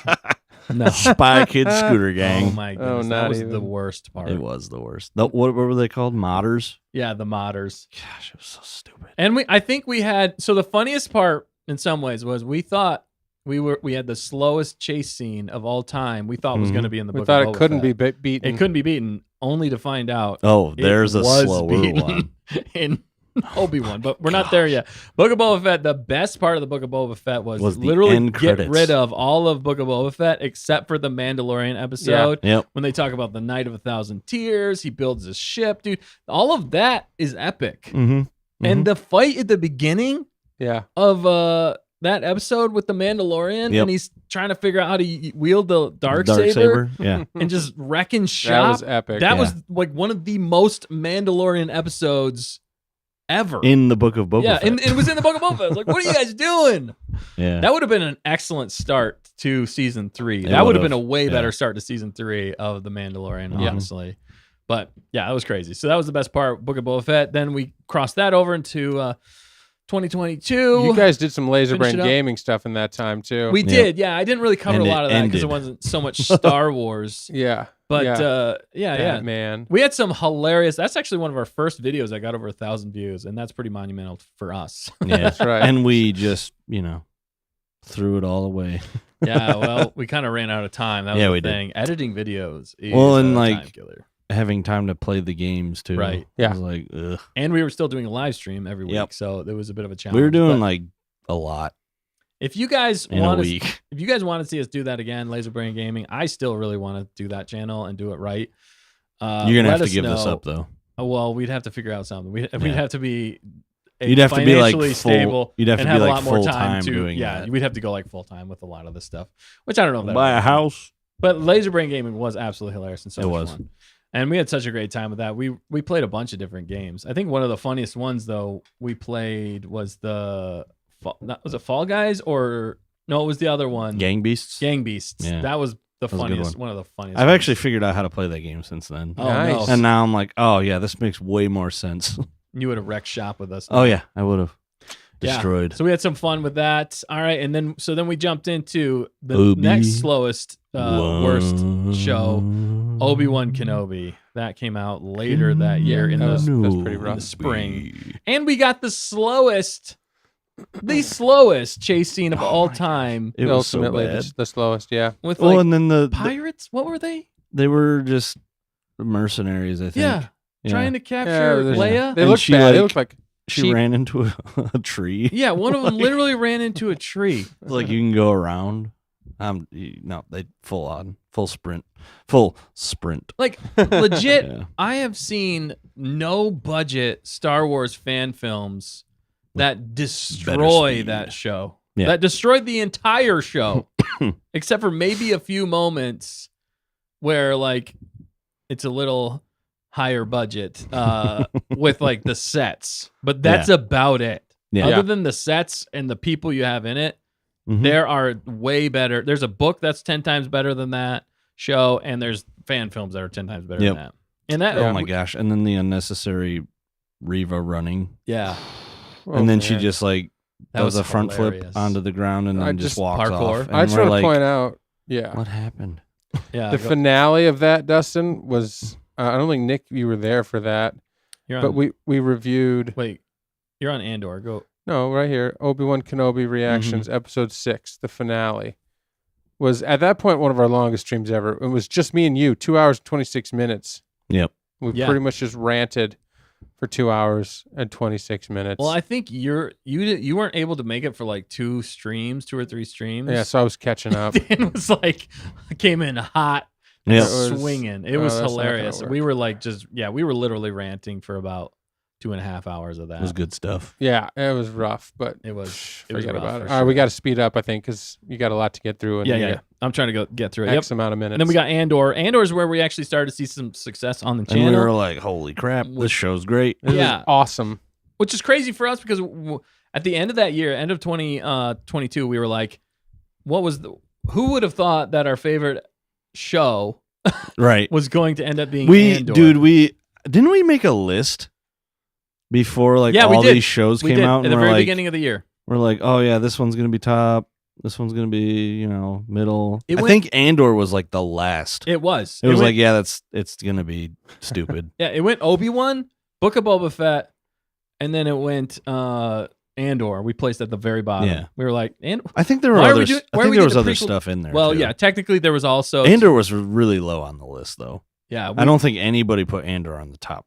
no. Spy Kid scooter gang. Oh my goodness, that not was even. the worst part. It was the worst. What were they called? Modders. Yeah, the modders. Gosh, it was so stupid. And I think we had, so the funniest part in some ways was we thought we had the slowest chase scene of all time. We thought was Mhm. going to be in the We book. thought of it Boba couldn't Fett. be beaten. It couldn't be beaten, only to find out Oh, there's it a was slower beaten one. in Obi-Wan. But we're not there yet. Book of Boba Fett. The best part of the Book of Boba Fett was Was the literally end get credits. rid of all of Book of Boba Fett except for the Mandalorian episode. Yep. When they talk about the Night of 1,000 Tears, he builds his ship, dude. All of that is epic. Mm-hmm. And the fight at the beginning Yeah. of that episode with the Mandalorian, Yep. and he's trying to figure out how to wield the dark saber Yeah. and just wrecking That shop. was epic. That Yeah. was like one of the most Mandalorian episodes ever. In the book of Boba yeah, Fett. and it was in the Book of Boba Fett. I was like, what are you guys doing? yeah. That would have been an excellent start to season 3. It That would have would've, been a way yeah. better start to season 3 of the Mandalorian, Yeah. honestly. But yeah, that was crazy. So that was the best part, Book of Boba Fett. Then we crossed that over into 2022. You guys did some laser Finish brain it up. gaming stuff in that time too. We did, yeah. I didn't really cover And a it lot of that because it ended. wasn't so much Star Wars. yeah. But yeah. yeah. Man. We had some hilarious. That's actually one of our first videos that got over 1,000 views, and that's pretty monumental for us. yeah. That's right. And we just, threw it all away. Yeah, well, we kind of ran out of time. That was Yeah, the we did. thing. Editing videos is Well, and, a like, time killer. Having time to play the games too. Right. Yeah. It was like, ugh. And we were still doing a live stream every week, Yep. so there was a bit of a challenge. We were doing But like a lot if you guys in a want to, week. if you guys want to see us do that again, Laser Brain Gaming, I still really want to do that channel and do it right. You're gonna let have to us give this know. up though. Oh, well, we'd have to figure out something. We'd Yeah. have to be. You'd have to be like financially full. stable. You'd have to and be have a like lot more full time time to doing yeah. that. We'd have to go like full time with a lot of this stuff, which I don't know if that Buy a house. But Laser Brain Gaming was absolutely hilarious and so It much was. fun. And we had such a great time with that. We played a bunch of different games. I think one of the funniest ones though we played was was it Fall Guys or no? It was the other one. Gang Beasts. Gang Beasts. Yeah. That was the That was a good funniest. one. One of the funniest. I've ones. actually figured out how to play that game since then. Oh Nice. no! And now I'm like, oh yeah, this makes way more sense. You would have wrecked shop with us. Oh yeah, I would have Yeah. destroyed. So we had some fun with that. All right, and then we jumped into the Obi- next slowest, worst show, Obi-Wan Kenobi. That came out later that year in That the was pretty in rough. the spring, and we got the slowest chase scene of all time It was so Ultimately, bad. the slowest. Yeah. with Well, like and then the pirates. What were they? they were just mercenaries. I think. Yeah, Yeah. trying to capture there's- Leia. They And look she, bad. They like- look like She sheep. ran into a tree. Yeah, one of them literally ran into a tree. Like you can go around. No, they full sprint. Like legit, Yeah. I have seen no budget Star Wars fan films that destroy speed. that show. Yeah. That destroyed the entire show, except for maybe a few moments where like it's a little higher budget with like the sets, but that's about it. Yeah. Other than the sets and the people you have in it, Mhm. there are way better. There's a book that's 10 times better than that show, and there's fan films that are 10 times better Yep. than that. And that, Oh my gosh! And then the unnecessary Reva running, yeah, and then she just like that does was a front hilarious. flip onto the ground and I then just just- walks parkour. off. And I just we're want to like, point out, what happened? Yeah, the finale of that, Dustin, was I don't think Nick, you were there for that, you're on, but we reviewed. wait, you're on Andor. Go. No, right here, Obi-Wan Kenobi reactions, Mm-hmm. episode 6, the finale. Was at that point one of our longest streams ever. It was just me and you, 2 hours and 26 minutes. Yep. We Yeah. pretty much just ranted for 2 hours and 26 minutes. Well, I think you weren't able to make it for like 2 or 3 streams. yeah, so I was catching up. Dan was like, came in hot, Yep. It was- swinging. It oh, was that's not gonna hilarious. work. We were like, we were literally ranting for about 2.5 hours of that. It was good stuff. Yeah, it was rough, but It was forget rough, about for it. All right, sure. we got to speed up, I think, because you got a lot to get through. And Yeah, you yeah. got I'm trying to get through it. X Yep. amount of minutes. And then we got Andor. Andor is where we actually started to see some success on the And channel, we were like, holy crap, this show's great. This yeah. is awesome. which is crazy for us because at the end of that year, end of 2022, we were like, who would have thought that our favorite show Right. was going to end up being We Andor? didn't we make a list before like Yeah, we all did. these shows we came did out at and the we're very like beginning of the year. we're like, oh yeah, this one's gonna be top, this one's gonna be, middle. It I went- think Andor was like the last. It was. It was went- like, yeah, it's gonna be stupid. yeah, it went Obi-Wan, Book of Boba Fett, and then it went Andor. We placed at the very bottom. Yeah. We were like, I think there were Why are we other. doing- I why are think we there doing was the other prequel? stuff in there. well, too. yeah, technically there was also Andor was really low on the list though. Yeah, I don't think anybody put Andor on the top.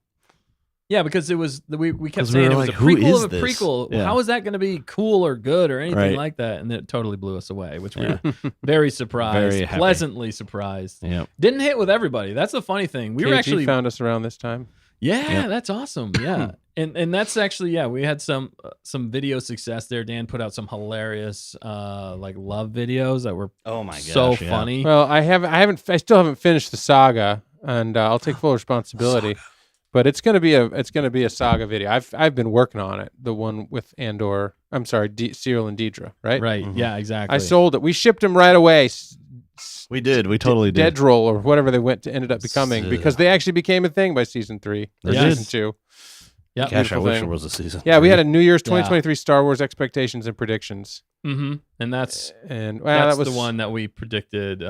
Yeah, because it was we kept 'Cause we saying were it was like, a who prequel is of a this? prequel. Yeah. How is that going to be cool or good or anything Right. like that? And it totally blew us away, which we Yeah. were very surprised, Very happy. pleasantly surprised. Yeah. Didn't hit with everybody. That's the funny thing. We were KG actually found us around this time. yeah, Yep. that's awesome. Yeah, and that's actually we had some video success there. Dan put out some hilarious like love videos that were Oh my gosh. so funny. Well, I still haven't finished the saga, and I'll take full responsibility. But it's gonna be a saga video. I've been working on it. The one with Andor. I'm sorry, Cyril and Deidre. Right. Right. Mhm. Yeah. Exactly. I sold it. We shipped them right away. We did. We totally did. Dead roll or whatever they ended up becoming, because they actually became a thing by season 3 or They season did. 2. Yep. Gosh, I Beautiful wish thing. there was a season. Yeah, we 3. had a New Year's Yeah. 2023 Star Wars expectations and predictions, Mm-hmm. And that's and well, that's that was the one that we predicted.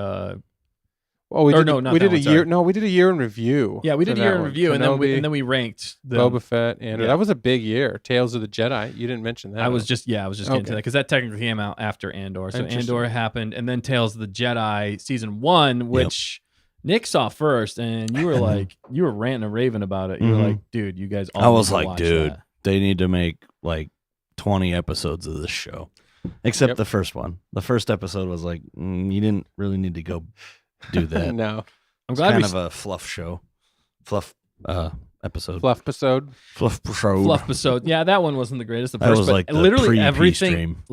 Oh, we or did. no, not we that did a one, sorry. year. No, we did a year in review. Yeah, we for did a that year in one. review, and then Kenobi, we ranked the Boba Fett, Andor. Yeah. That was a big year. Tales of the Jedi. You didn't mention that. I was just getting to Okay. that because that technically came out after Andor. So Interesting. Andor happened, and then Tales of the Jedi season 1, which Nick saw first, and you were like, you were ranting and raving about it. You were Mhm. like, dude, you guys all I was need to like, watch dude, that. they need to make like 20 episodes of this show, except Yep. the first one. The first episode was like, you didn't really need to go do that. no I'm It's glad kind we of a fluff show, fluff episode, fluff episode. fluff show. fluff episode. Yeah, that one wasn't the greatest. The That first, was but like the literally pre-P everything. stream.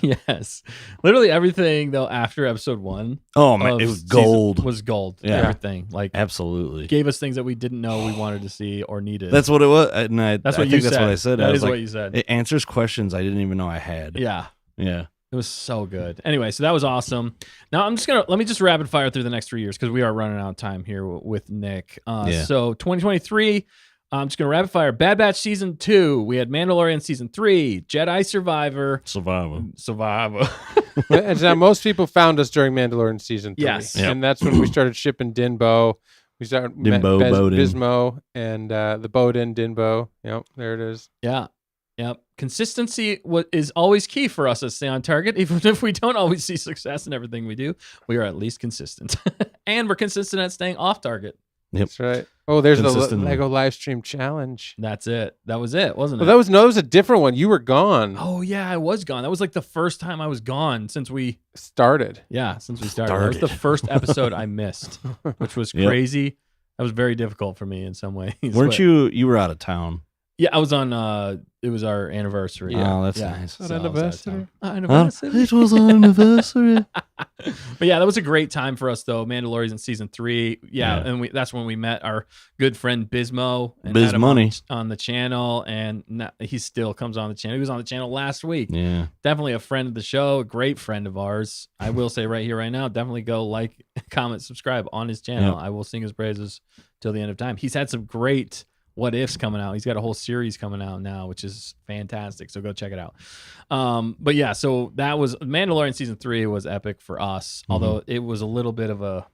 Yes, literally everything though after episode 1. Oh man, of it was season gold. Was gold. Yeah. Everything like Absolutely. gave us things that we didn't know we wanted to see or needed. That's what it was. And That's I what think you that's said. what I said. I That was is like, what you said. it answers questions I didn't even know I had. Yeah. Yeah. It was so good. Anyway, so that was awesome. Now let me just rapid fire through the next 3 years because we are running out of time here with Nick. Yeah. So 2023, I'm just going to rapid fire. Bad Batch season 2. We had Mandalorian season 3, Jedi Survivor. Survivor. And now most people found us during Mandalorian season 3. Yes. Yep. And that's when we started shipping Dinbo. We started Dinbo, Bowden. Bismo, and the Bowden Dinbo. Yep, there it is. Yeah. Yep. Consistency is always key for us at Stay on Target. Even if we don't always see success in everything we do, we are at least consistent. And we're consistent at staying off target. That's right. Oh, there's the Consistent. Lego live stream challenge. That's it. That was it, wasn't Oh, it? that was a different one. You were gone. Oh, yeah, I was gone. That was like the first time I was gone since we Started. started. That was the first episode I missed, which was Yep. crazy. That was very difficult for me in some ways. Weren't but you were out of town? Yeah, I was on. It was our anniversary. Oh, that's Yeah. nice. So I was out of Anniversary. town. Anniversary. It was our anniversary. But yeah, that was a great time for us, though. Mandalorian's season 3. Yeah, Yeah. and that's when we met our good friend Bismo. And Biz had him Money. on the channel, and he still comes on the channel. He was on the channel last week. Yeah. Definitely a friend of the show, a great friend of ours. I will say right here, right now, definitely go like, comment, subscribe on his channel. Yep. I will sing his praises till the end of time. He's had some great what ifs coming out. He's got a whole series coming out now, which is fantastic. So go check it out. But yeah, so that was Mandalorian season 3 was epic for us, although it was a little bit of a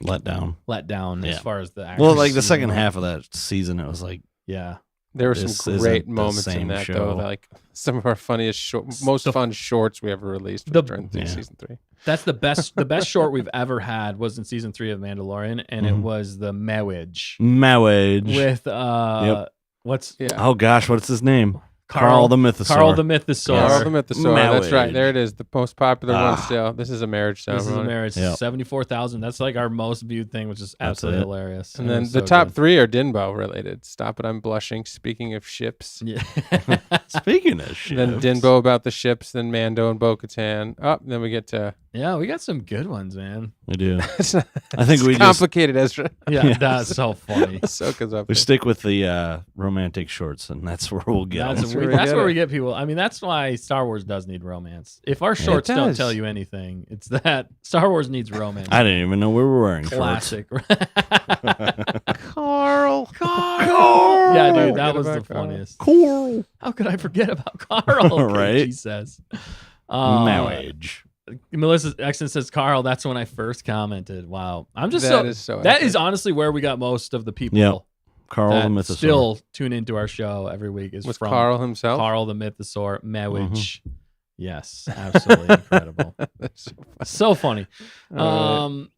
Letdown. letdown as Yeah. far as the actual Well, like the season second went. half of that season, it was like, Yeah. There were This some isn't great the moments in same that, show. though. Like some of our funniest, most fun shorts we ever released during Yeah. season 3. That's the best short we've ever had was in season 3 of Mandalorian, and it was the marriage marriage. with Yep. what's Yeah. Oh gosh, what's his name? Carl the Mythosaur. Carl the Mythosaur. Carl the Mythosaur. That's right. Marriage. There it is. The most popular one Ah. still. This is a marriage This is a ceremony. marriage. Yep. 74,000. That's like our most viewed thing, which is That's absolutely it. hilarious. And It then was the so top good. 3 are Dinbo related. Stop it, I'm blushing. Speaking of ships. Yeah. Speaking of shit. Then Dinbo about the ships, then Mando and Bo-Katan. Oh, then we get to... Yeah, we got some good ones, man. We do. It's not- I think it's we just complicated, Ezra. Yeah, Yeah. that's so funny. Ahsoka's up we there. stick with the romantic shorts, and that's where we'll get That's, them. where we that's get where it. we get people. I mean, that's why Star Wars does need romance. If our shorts don't does. tell you anything, it's that Star Wars needs romance. I didn't even know we were wearing shorts. Classic. Carl. Yeah, dude, Forget that was the about Carl. funniest. Cool. How could I forget about Carl? Right? She says. Marriage. Melissa Exton says, Carl, that's when I first commented. Wow. I'm just That is so that epic. is honestly where we got most of the people Yep. Carl that the Mythosaur. still tune into our show every week is Was from Carl himself? Carl the Mythosaur Marriage. Yes, absolutely incredible. That's so funny. So funny. All right.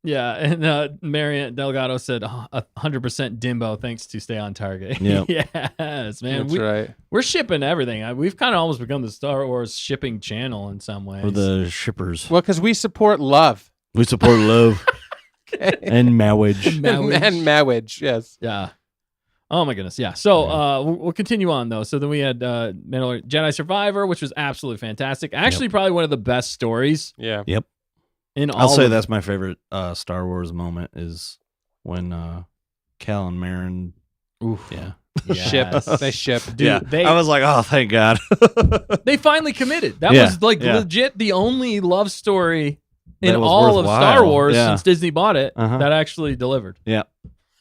Yeah, and Marianne Delgado said 100% Dimbo thanks to Stay on Target. Yep. Yes, man. That's right. We're shipping everything. We've kind of almost become the Star Wars shipping channel in some ways. For the shippers. Well, because we support love We support love and marriage. Marriage. and marriage. Yes. Yeah. Oh my goodness. Yeah. So we'll continue on though. So then we had Mandalorian Jedi Survivor, which was absolutely fantastic. Actually, probably one of the best stories Yeah. in all. I'll say of- that's my favorite Star Wars moment is when Cal and Marin. Oof. Yeah. Ship. Yes. They ship. Dude, I was like, oh, thank God. they finally committed. That Yeah, was like yeah. legit the only love story in That was all of Star worthwhile. Wars Yeah. since Disney bought it Uh-huh. that actually delivered. Yeah.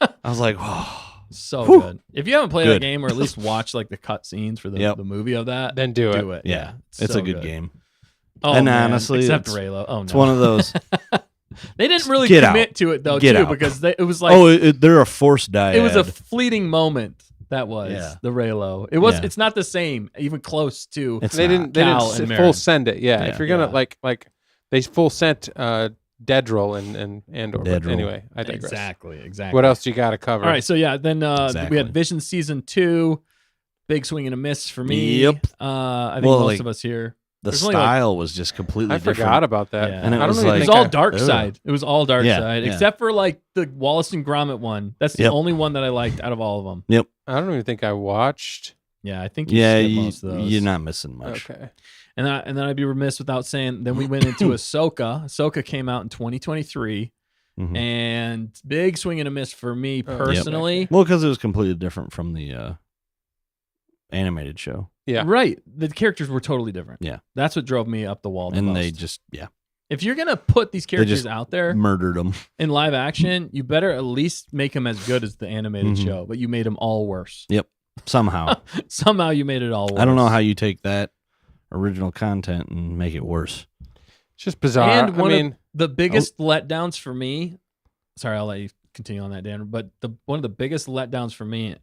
I was like, oh. So Whew. good. If you haven't played that Good. game or at least watch like the cut scenes for the, Yep. the movie of that, Then do it. do it. Yeah. It's so a good game. Oh, And man. honestly, except it's- Raylo. Oh no, It's one of those. they didn't really Get commit out. to it though, Get too, out. because it was like They're a forced dyad. it was a fleeting moment. That was Yeah. the Raylo. It was. Yeah. It's not the same, even close to. It's They not. didn't Cal and full Marin. send it. Yeah. Yeah. If you're gonna Yeah. like they full sent Dedrill and Andor. But Dedrill. anyway, I digress. Exactly. What else you got to cover? All right. So yeah, then we Exactly. had Vision season 2. Big swing and a miss for me. Yep. I think Well, most like, of us here. The There's only, like- style was just completely I different. forgot about that. Yeah. And it I don't was even like- It was think all I- dark Ugh. side. It was all dark Yeah, side, yeah. except for like the Wallace and Gromit one. That's the Yep. only one that I liked out of all of them. I don't even think I watched. Yeah, I think you Yeah, skipped most of those. you're not missing much. Okay. And then I'd be remiss without saying. Then we went into Ahsoka. Ahsoka came out in 2023, Mhm. and big swing and a miss for me Oh, yep. personally. Well, because it was completely different from the animated show, Yeah. Right, the characters were totally different. Yeah. That's what drove me up the wall. The and most. they just if you're gonna put these characters just out there murdered them. in live action, you better at least make them as good as the animated Mhm. show. But you made them all worse. Somehow. Somehow you made it all worse. I don't know how you take that original content and make it worse. It's just bizarre. And one I of mean, the biggest letdowns for me. Sorry, I'll let you continue on that, Dan. But one of the biggest letdowns for me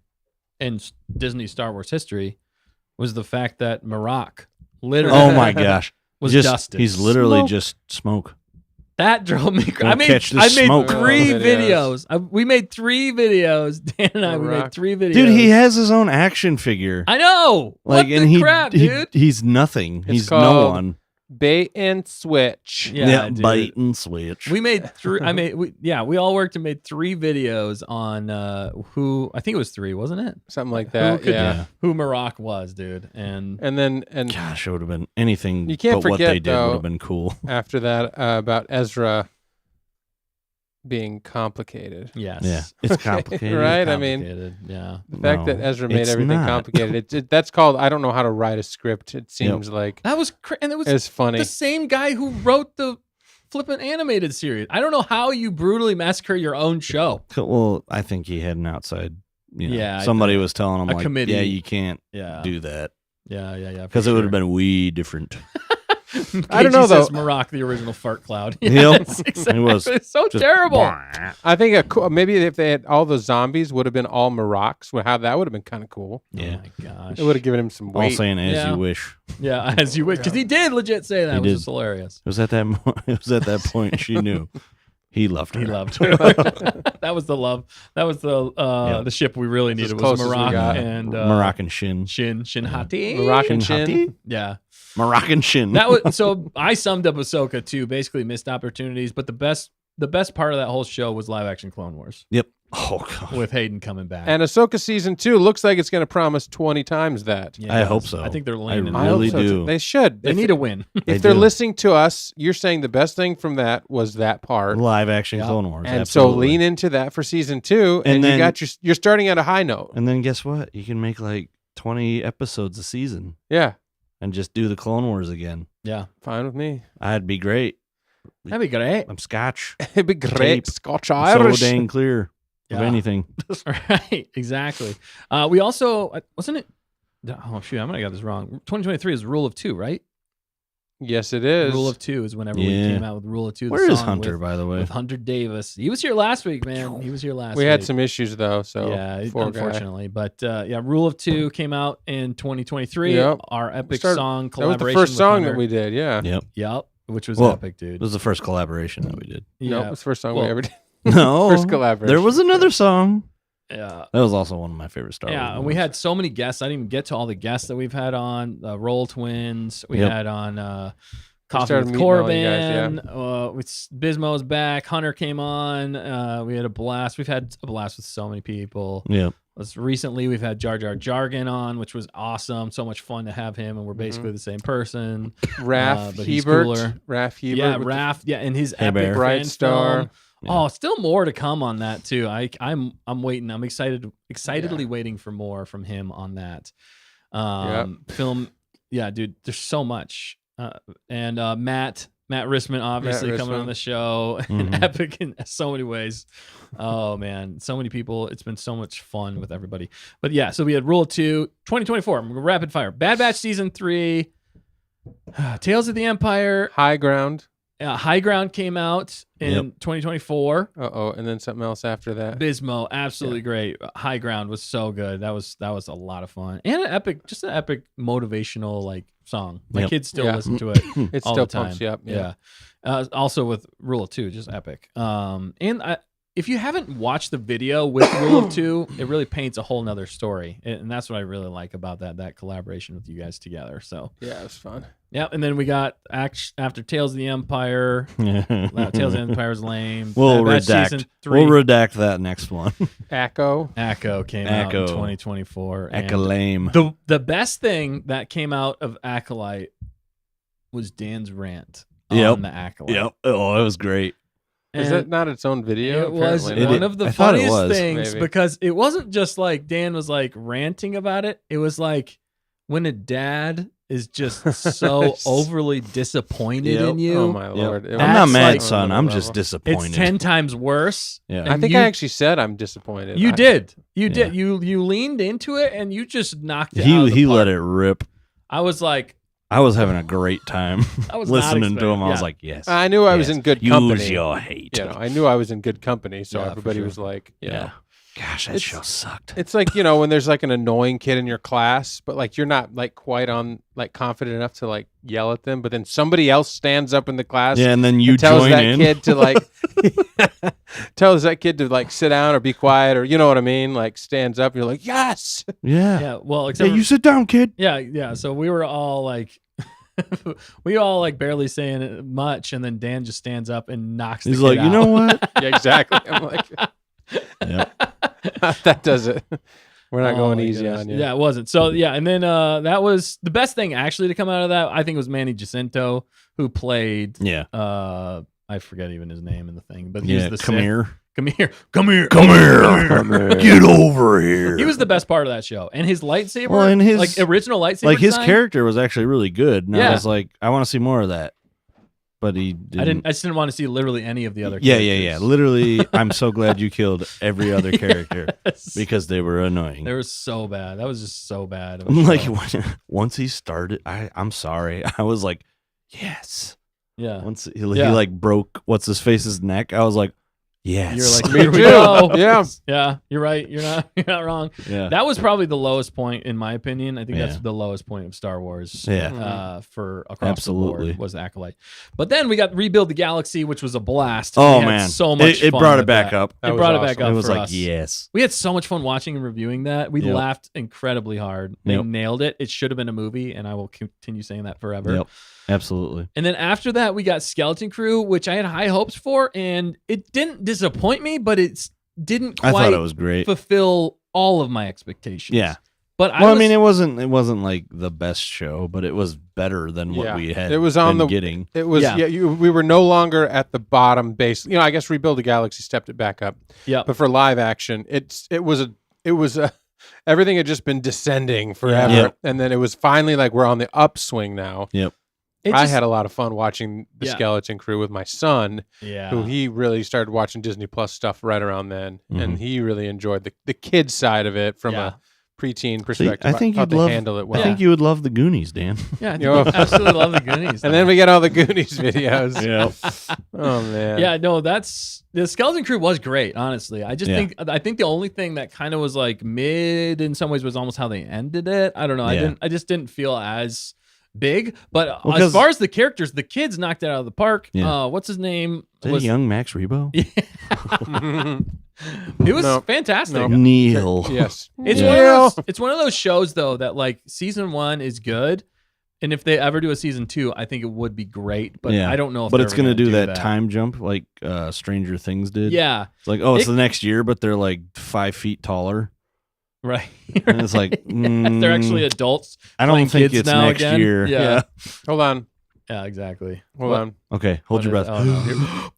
in Disney Star Wars history was the fact that Maroc literally Oh my gosh. was just, Dustin. He's literally Smoke. just smoke. That drove me. I Don't made catch this I made smoke. 3 Oh, videos. We made 3 videos. Dan and I we made Maroc. 3 videos. Dude, he has his own action figure. I know. Like, what and the crap, dude? he's nothing. It's He's no called- one. Bait and switch. Yeah, dude. bite and switch. We made three. We all worked and made 3 videos on who I think it was 3, wasn't it? Something like that. Who could- Yeah. Who Maroc was, dude, and Gosh, it would have been anything. You can't but what forget, they did though, would have been cool. after that about Ezra being complicated. yes, Yeah, it's complicated. Right? I mean, Complicated, yeah. the fact that No, Ezra made it's everything not. complicated. That's called, I don't know how to write a script. It seems like That was and it was it's funny. the same guy who wrote the flippin' animated series. I don't know how you brutally massacre your own show. Well, I think he had an outside. Yeah, I somebody was telling him a like, committee. yeah, you can't Yeah, do that yeah. because it would have been way different. I don't know, says though. Maroc, the original fart cloud. Yep. Yes, exactly. It was It's so just terrible. I think maybe if they had all the zombies would have been all Marocs. How that would have been kind of cool. Yeah. Oh my gosh. It would have given him some All weight. saying as Yeah. you wish. Yeah, as you wish, because he did legit say that, He which did. is hilarious. It was at that. It was at that point she knew he loved her. He loved her. That was the love. That was the ship we really That's as needed was close as we Maroc got. and Moroccan shin. Shin Hati. Moroccan Shin chin. Hati? Yeah, Moroccan shin. that was so. I summed up Ahsoka too. Basically, missed opportunities, but the best part of that whole show was live action Clone Wars Yep. Oh god. with Hayden coming back. And Ahsoka season 2 looks like it's going to promise 20 times that. Yeah, I it hope does. so. I think they're I leaning. I hope really so, too. do. They should. They If need they- a win. They If they're do. listening to us, you're saying the best thing from that was that part. Live action Yeah. Clone Wars. And absolutely. so lean into that for season 2 And and then- you got you're starting at a high note. And then guess what? You can make like 20 episodes a season Yeah. and just do the Clone Wars again. Yeah, Fine with me. I'd be great. that'd be great. I'm Scotch. It'd be great. Tape. Scotch I'm Irish. so dang clear of Yeah. anything. Right, exactly. We also wasn't it? Oh shoot, I'm gonna get this wrong. 2023 is Rule of 2, right? Yes, it is. Rule of 2 is whenever we Yeah. came out with Rule of 2. the Where is song Hunter, with, by the way? with Hunter Davis? He was here last week, man. He was here last we week. had some issues though, so yeah, poor guy. unfortunately, but yeah, Rule of 2 came out in 2023. Yep. Our epic started- song That was collaboration. the first with song Hunter. that we did, yeah. Yep. Yep, which was Well, epic, dude. It was the first collaboration that we did. No, Yeah, it was the first song Well, we ever did. No. First collaboration. There was another song. yeah. That was also one of my favorite Star Wars. Yeah, and we had so many guests. I didn't even get to all the guests that we've had on. Roll Twins. We Yep. had on Coffee started with meeting all you Corbin. guys, Bismo's back. Hunter came on. We had a blast. We've had a blast with so many people. Yep. Recently, we've had Jar Jar Jargon on, which was awesome. So much fun to have him, and we're basically the same person. Raph but he's Hebert. cooler. Raph Hebert. Yeah, with the- Raph. Yeah, and his Hey, epic Bear. Bright fan Star. film. Oh, still more to come on that too. I'm waiting. I'm excitedly waiting for more from him on that film. Yeah, dude, there's so much. And Matt Rissman obviously coming Rissman. on the show and Mhm. epic in so many ways. Oh man, so many people. It's been so much fun with everybody. But yeah, so we had Rule 2, 2024, rapid fire. Bad Batch season 3, Tales of the Empire. High Ground. High Ground came out in 2024. And then something else after that. Bismo, absolutely great. High Ground was so good. That was a lot of fun and an epic motivational like song. My Yep. kids still Yeah. listen to it It all still the time. pumps you up. Yeah. Also with Rule of 2, just epic. If you haven't watched the video with Rule of 2, it really paints a whole nother story, and that's what I really like about that collaboration with you guys together. So Yeah, it was fun. yeah, and then we got after Tales of the Empire. Tales of the Empire was lame. We'll Bad Batch redact. season 3. We'll redact that next one. Echo. Echo came out in Echo. 2024. and Echo lame. The best thing that came out of Acolyte was Dan's rant Yep. on the Acolyte. Yep. Oh, it was great. Is And that not its own video? it was Apparently one not. of the I thought it funniest was, things maybe. because it wasn't just like Dan was like ranting about it. It was like when a dad is just so overly disappointed Yep. in you. Oh my lord! It That's I'm not was mad, like- son. I'm level. just disappointed. It's 10 times worse. Yeah. And I think you, I actually said I'm disappointed. you did. You Yeah. did. You leaned into it and you just knocked it out of the He park. let it rip. I was like, I was having a great time I was not listening to him. I was expecting- like, yes. I knew I was yes. in good Use company. your hate. You know, I knew I was in good company, so Yeah, for everybody sure. was like, you know. Yeah. Gosh, that It's- show sucked. It's like, you know, when there's like an annoying kid in your class, but like you're not like quite on like confident enough to like yell at them, but then somebody else stands up in the class Yeah, and then you and tells join that in. kid to like tells that kid to like sit down or be quiet or you know what I mean? Like stands up and you're like, yes. Yeah. yeah, well, except Yeah, you sit down, kid. yeah. So we were all like, we all like barely saying much, and then Dan just stands up and knocks. He's the kid like, you know what? Yeah, exactly. I'm like, that does it. We're not Oh going my easy gosh. on you. Yeah, it wasn't. So yeah, and then that was the best thing actually to come out of that. I think it was Manny Jacinto who played. Yeah. I forget even his name in the thing, but he was Yeah. the Come Sith. here. Come here, come here, Come here. Get over here. He was the best part of that show, and his lightsaber, Well, and his- like original lightsaber, Like his design, character was actually really good. And Yeah. I was like, I want to see more of that. But he didn't. I just didn't want to see literally any of the other. Yeah. characters. Literally, I'm so glad you killed every other character Yes. because they were annoying. They were so bad. That was just so bad. It was Like so- once he started, I'm sorry. I was like, yes. yeah. Once he Yeah. like broke what's his face's neck, I was like, yes. You're like, Me here we too. go. Yeah. Yeah, you're right. You're not wrong. yeah. That was probably the lowest point in my opinion. I think that's Yeah. the lowest point of Star Wars. Yeah. For across Absolutely. the board was Acolyte. But then we got Rebuild the Galaxy, which was a blast. Oh We had man, so much. It fun brought with it back that. up. That It was brought it awesome. back up. It was for like us. yes. We had so much fun watching and reviewing that. We Yep. laughed incredibly hard. They Yep. nailed it. It should have been a movie, and I will continue saying that forever. Yep. Absolutely. And then after that, we got Skeleton Crew, which I had high hopes for, and it didn't disappoint me, but it didn't I quite thought it was great. fulfill all of my expectations. Yeah. But Well, I mean, it wasn't like the best show, but it was better than what Yeah. we had. It was on been the- getting. It was Yeah. we were no longer at the bottom base. I guess Rebuild the Galaxy stepped it back up. yeah. But for live action, it was a everything had just been descending forever, Yep. and then it was finally like we're on the upswing now. Yep. I had a lot of fun watching the Yeah. Skeleton Crew with my son, yeah. who he really started watching Disney Plus stuff right around then, and Mhm. he really enjoyed the kid side of it from Yeah. a preteen See, perspective. I think thought you'd they love. handle it well. I think you would love the Goonies, Dan. Yeah, I think You know- I absolutely love the Goonies. And then we get all the Goonies videos. Yeah. Oh man. yeah, no, the Skeleton Crew was great. Honestly, I Yeah. think the only thing that kind of was like mid in some ways was almost how they ended it. I don't know. Yeah. I just didn't feel as big. But Well, as 'cause- far as the characters, the kids knocked it out of the park. Yeah. What's his name? Is that young Max Rebo? It was No. fantastic. No. Neil. Yes. It's Yeah. one of those shows though that like season 1 is good, and if they ever do a season 2, I think it would be great. But Yeah. I don't know if But they're it's gonna do do that time jump like Stranger Things did. Yeah, It's like, oh, it's It- the next year, but they're like 5 feet taller. right. And it's like, they're actually adults. I don't playing think kids it's now next again. year. Yeah. Hold on. Yeah, exactly. Hold What- on. Okay, hold your What breath. is- oh,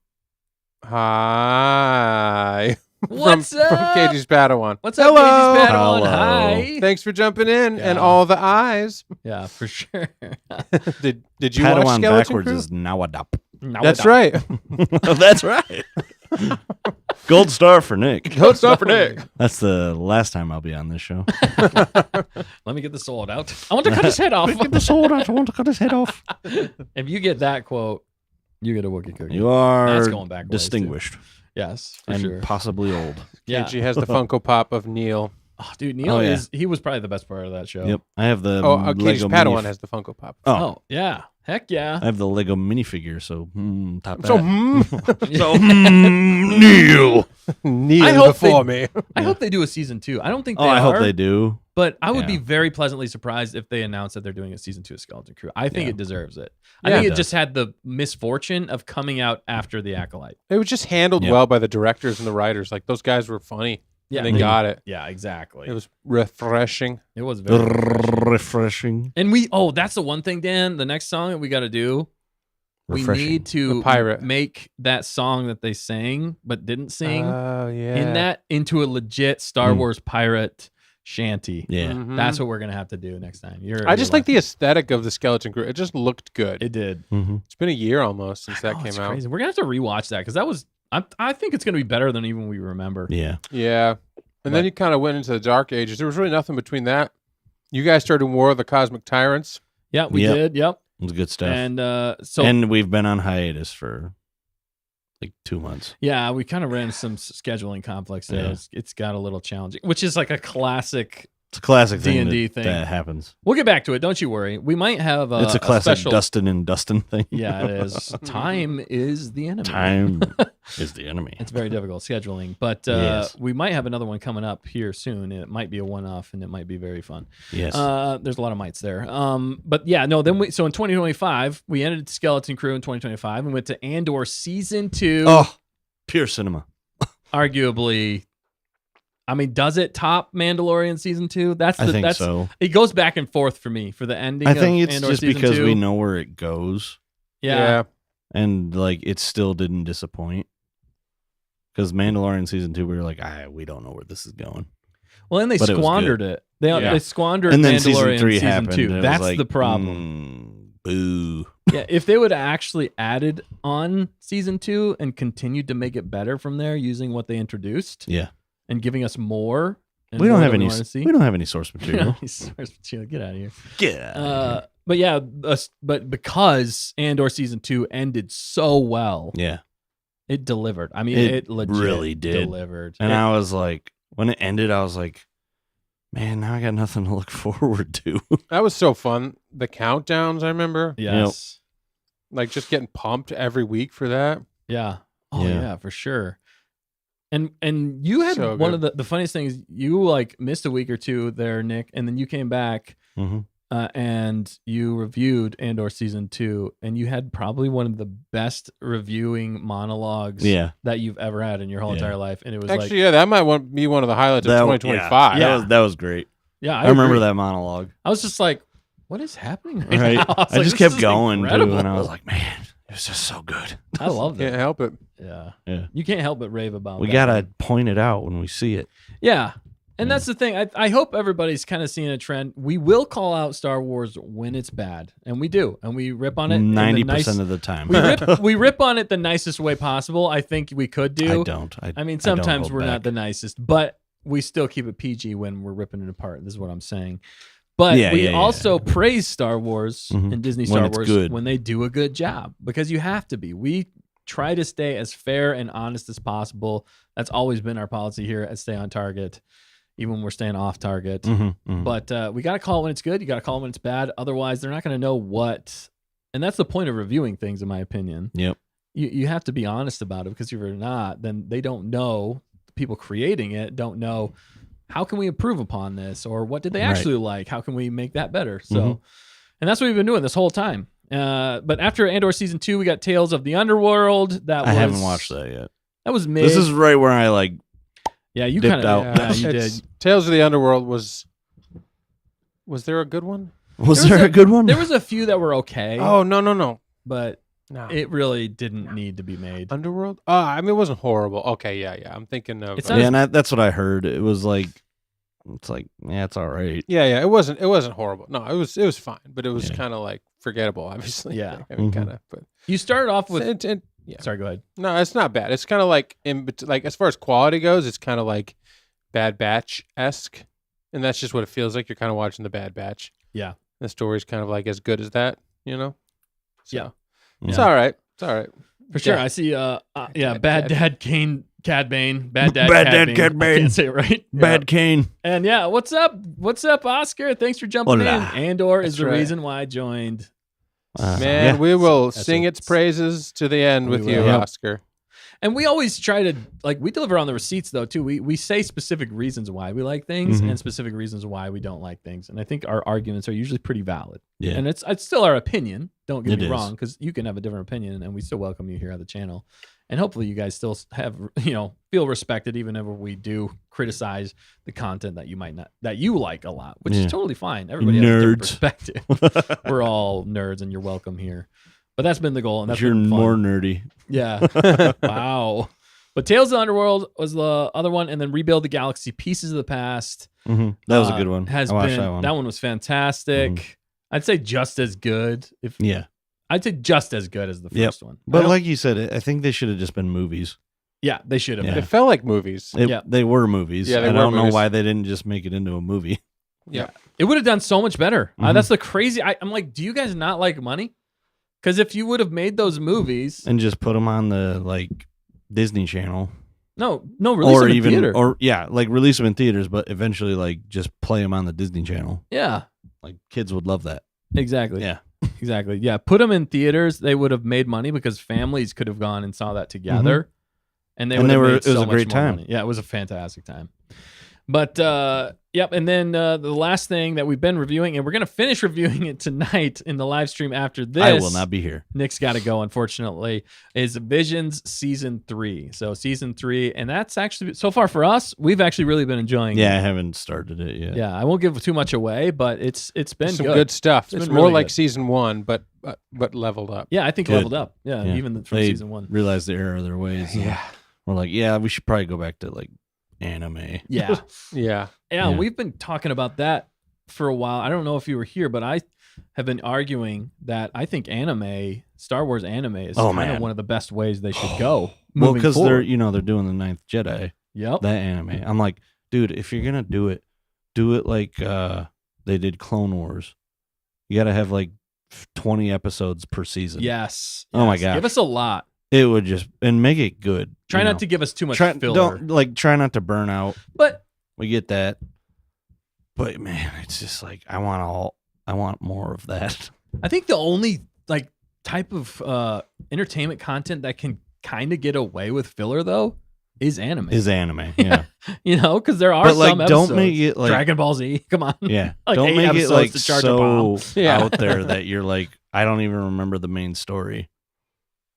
no. Hi. What's from up? Katie's Padawan. What's up, Hello. Katie's Padawan? Hello. Hi. Thanks for jumping in and Yeah. all the eyes. Yeah, for sure. Did you watch Padawan Skeleton backwards Crew? is Nawadap. That's right. That's right. Gold star for Nick. Gold star for Nick. That's the last time I'll be on this show. Let me get the sword out. I want to cut his head off. Get the sword out. I want to cut his head off. If you get that quote, you get a Wookiee cookie. You are That's going back a ways, too. distinguished Yes, for and sure. possibly old. Yeah. She has the Funko Pop of Neil. Oh, dude, Neil Oh, yeah. he was probably the best part of that show. Yep. I have the Katie's Lego Padawan mini. has the Funko Pop. Oh, Oh, yeah. Heck yeah. I have the Lego minifigure. So top So that. Neil. Neil I hope before they- me. I hope they do a season 2. I don't think they Oh, I hope are, they do. But I would Yeah. be very pleasantly surprised if they announce that they're doing a season 2 of Skeleton Crew. I think Yeah. it deserves it. I Yeah, think it it does. just had the misfortune of coming out after the Acolyte. It was just handled Yep. well by the directors and the writers. Like those guys were funny. Yeah, And they got it. Yeah, exactly. It was refreshing. It was very Refreshing. And that's the one thing, Dan. The next song that we got to do, Refreshing. we need to The pirate. make that song that they sang but didn't sing Oh yeah. in that into a legit Star Mm. Wars pirate shanty. Yeah. Mhm. That's what we're gonna have to do next time. I just like the aesthetic of the Skeleton Crew. It just looked good. It did. Mm-hmm. It's been a year almost since that Oh, came it's out. crazy. We're gonna have to rewatch that because that was. I think it's gonna be better than even we remember. Yeah. Yeah. And then But- you kind of went into the Dark Ages. There was really nothing between that. You guys started War of the Cosmic Tyrants. Yeah, we Yep. did. Yep. It was good stuff. And so and we've been on hiatus for like 2 months. yeah, we kind of ran some scheduling conflicts there. Yeah. It's got a little challenging, which is like a classic It's a classic D&D thing thing. that happens. We'll get back to it. Don't you worry. We might have It's a classic special... Dustin and Dustin thing. Yeah, it is. Time is the enemy. Time is the enemy. It's very difficult scheduling, but Yes. we might have another one coming up here soon. It might be a one-off, and it might be very fun. Yes. There's a lot of mites there. But yeah, no. Then so in 2025, we ended Skeleton Crew in 2025 and went to Andor season 2. Oh, pure cinema. Arguably, I mean, does it top Mandalorian season 2? I think so. It goes back and forth for me for the ending. I think of it's Andor just season because 2. we know where it goes, Yeah. and like it still didn't disappoint. Because Mandalorian season 2, we were like, we don't know where this is going. Well, and they But it was squandered good. it. They squandered And then Mandalorian season 3 season happened. 2. and it was That's like, the problem. Boo. Yeah, if they would have actually added on season 2 and continued to make it better from there using what they introduced Yeah. and giving us more. And We don't more have that any. we wanna see. We don't have any source We don't material. have any source material. Get out of here. Yeah. But yeah, but because Andor season 2 ended so well, Yeah. it delivered. I mean, It it legit really did. delivered. And I was like, when it ended, I was like, man, now I got nothing to look forward to. That was so fun. The countdowns, I remember. Yes. Like just getting pumped every week for that. Yeah. Oh Yeah. yeah, for sure. And you had So one good. of the funniest things. You like missed a week or two there, Nick, and then you came back Mm-hmm. and you reviewed Andor season 2, and you had probably one of the best reviewing monologues Yeah. that you've ever had in your whole Yeah. entire life. And it was Actually, yeah, that might be one of the highlights of 2025. Yeah. That was great. yeah, I remember agree. that monologue. I was just like, what is happening right, Right. now? I like, just this kept is going too, incredible. and I was like, man, it was just so good. I love Can't that. help it. Yeah. Yeah. You can't help but rave about We that. gotta point it out when we see it. Yeah. And that's the thing. I hope everybody's kind of seeing a trend. We will call out Star Wars when it's bad, and we do, and we rip on it 90% of the time. we rip on it the nicest way possible. I think we could do. I don't. I mean, don't sometimes hold we're back. not the nicest, but we still keep it PG when we're ripping it apart. This is what I'm saying. But Yeah, we yeah, yeah. also praise Star Wars Mhm. and Disney When Star it's Wars good. when they do a good job, because you have to be. We try to stay as fair and honest as possible. That's always been our policy here at Stay on Target, even when we're staying off target. Mhm, mhm. But we got to call it when it's good. You got to call it when it's bad. Otherwise, they're not going to know what. And that's the point of reviewing things, in my opinion. Yep. You have to be honest about it, because if you're not, then they don't know. People creating it don't know, how can we improve upon this, or what did they Right. actually like? How can we make that better? So, Mhm. and that's what we've been doing this whole time. But after Andor season 2, we got Tales of the Underworld. I haven't watched that yet. That was mid. This is right where I like. yeah, you dipped kind out. of yeah, you It's- did. Tales of the Underworld was there a good one? Was There was there a good one? There was a few that were okay, Oh, no. but No. it really didn't need to be made. Underworld? I mean, it wasn't horrible. Okay, yeah. I'm thinking of. It's not Yeah, and that's what I heard. It was like, it's like, yeah, it's all right. yeah. It wasn't horrible. No, it was fine, but it was Yeah. kind of like forgettable, obviously. Yeah. I mean, Mhm. kind of. But You started off with. yeah. Sorry, go ahead. No, it's not bad. It's kind of like like as far as quality goes, it's kind of like Bad Batch esque, and that's just what it feels like. You're kind of watching the Bad Batch. Yeah. The story's kind of like as good as that, you know. So, Yeah. It's Yeah. all right. It's all right. For sure. Yeah. I see Bad Dad. Dad Cad Bane. Bad Dad Bad Cad Dad Bane. Cad I Bane. can't say it right. Bad Kane. And yeah, what's up? What's up, Oscar? Thanks for jumping Hola. in. Andor is That's the right. reason why I joined. Man, yeah. we will That's sing it. its praises to the end We with will. you, Yep. Oscar. And we always try to, like, we deliver on the receipts, though, too. We say specific reasons why we like things Mhm. and specific reasons why we don't like things. And I think our arguments are usually pretty valid. Yeah. And it's still our opinion. Don't get It me is. wrong, because you can have a different opinion, and we still welcome you here at the channel. And hopefully you guys still have, feel respected, even if we do criticize the content that you might not, that you like a lot, which Yeah. is totally fine. Everybody has a different Nerds. perspective. We're all nerds, and you're welcome here. But that's been the goal, and that's You're been fun. more nerdy. Yeah. Wow. But Tales of the Underworld was the other one, and then Rebuild the Galaxy: Pieces of the Past. Mm-hmm. That was a good one. Has I watched been that one. was fantastic. Mhm. I'd say just as good. Yeah. I'd say just as good as the Yep. first one. I But don't- like you said, I think they should have just been movies. yeah, they should have. Yeah. been. It felt like movies. Yeah. They were movies. Yeah, they I were don't know movies. why they didn't just make it into a movie. Yeah. It would have done so much better. Mhm. That's the crazy. I'm like, do you guys not like money? Because if you would have made those movies, And just put them on the like Disney Channel. No, release them in theater. or like release them in theaters, but eventually like just play them on the Disney Channel. Yeah, Like kids would love that. exactly. Yeah. Exactly. Yeah, put them in theaters. They would have made money because families could have gone and saw that together, and they it was a great time. Money. Yeah, it was a fantastic time. But yep, and then the last thing that we've been reviewing, and we're gonna finish reviewing it tonight in the live stream after this. I will not be here. Nick's got to go, unfortunately. Is Visions season 3? So season 3, and that's actually so far for us. We've actually really been enjoying. Yeah, it. I haven't started it yet. Yeah, I won't give too much away, but it's been Some good stuff. It's been more really like good. season 1, but leveled up. Yeah, I think Good. leveled up. Yeah, Yeah. even from They season 1. realized the error of their ways. Yeah. We're like, yeah, we should probably go back to like anime. Yeah. Yeah. Yeah, Yeah. we've been talking about that for a while. I don't know if you were here, but I have been arguing that I think Star Wars anime is kind of man. one of the best ways they should go. Well, moving because forward. they're doing the Ninth Jedi, Yep. that anime. I'm like, dude, if you're gonna do it like they did Clone Wars. You got to have like 20 episodes per season. Yes. Oh my yes. gosh. Give us a lot. It would just and make it good. Try you not know. to give us too much try, filler. try not to burn out. But We get that. But man, it's just like I want more of that. I think the only like type of entertainment content that can kind of get away with filler though is anime. Is anime. Yeah. You know, because there are But like some don't episodes. make it like Dragon Ball Z. Come on. yeah. like don't 8 make it episodes like to charge a bomb. so Yeah. out there that you're like I don't even remember the main story.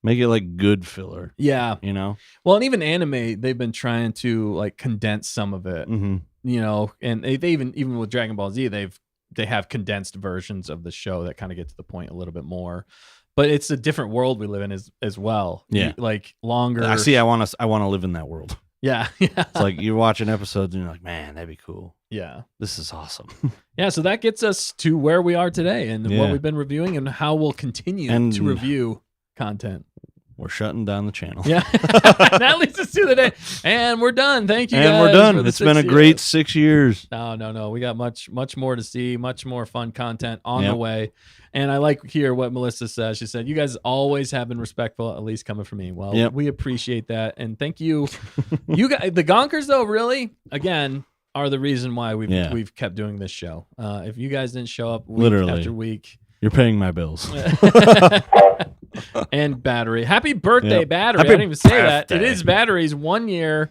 Make it like good filler, Yeah. you know? Well, and even anime, they've been trying to like condense some of it. Mm-hmm. You know, and they even with Dragon Ball Z, they have condensed versions of the show that kind of get to the point a little bit more. But it's a different world we live in as well. Yeah. Like longer. I see. I want to live in that world. Yeah. Yeah. It's like you're watching episodes and you're like, man, that'd be cool. Yeah. This is awesome. Yeah. So that gets us to where we are today and what Yeah. we've been reviewing and how we'll continue And- to review content. We're shutting down the channel. Yeah. That leads us to the day. And we're done. Thank you. And guys we're for done. the It's been a 6 great years. 6 years. No. We got much more to see, much more fun content on the Yep. way. And I like hear what Melissa says. She said, you guys always have been respectful, at least coming from me. Well, Yep. we appreciate that. And thank you. You guys, the Gonkers, though, really, again, are the reason why we've kept doing this show. If you guys didn't show up week Literally. after week. You're paying my bills. And Battery. Happy birthday, Yep. Battery. Happy I didn't even say that. It birthday. is Battery's 1 year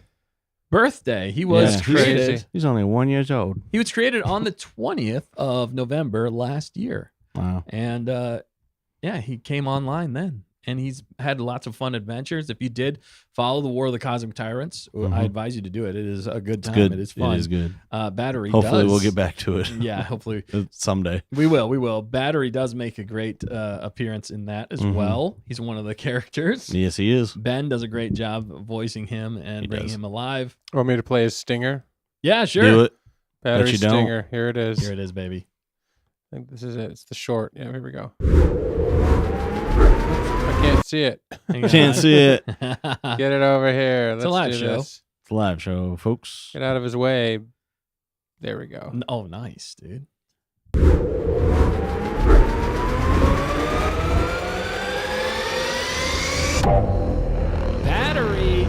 birthday. He was Yeah. created. He's only 1 year old. He was created on the 20th of November last year. Wow. And yeah, he came online then. And he's had lots of fun adventures. If you did follow the War of the Cosmic Tyrants, I advise you to do it. It is a good time. Good. It is fun. It is good. Battery Hopefully does. we'll get back to it. Yeah, hopefully. Someday. We will. Battery does make a great appearance in that as well. He's one of the characters. Yes, he is. Ben does a great job of voicing him and He bringing does. him alive. Want me to play his stinger? Yeah, sure. Do it. Battery you don't. stinger. Here it is. Here it is, baby. I think this is it. It's the short. Yeah, here we go. I can't see it. Can't see it. Get it over here. It's Let's a live do show. this. It's a live show, folks. Get out of his way. There we go. Oh, nice, dude. Battery.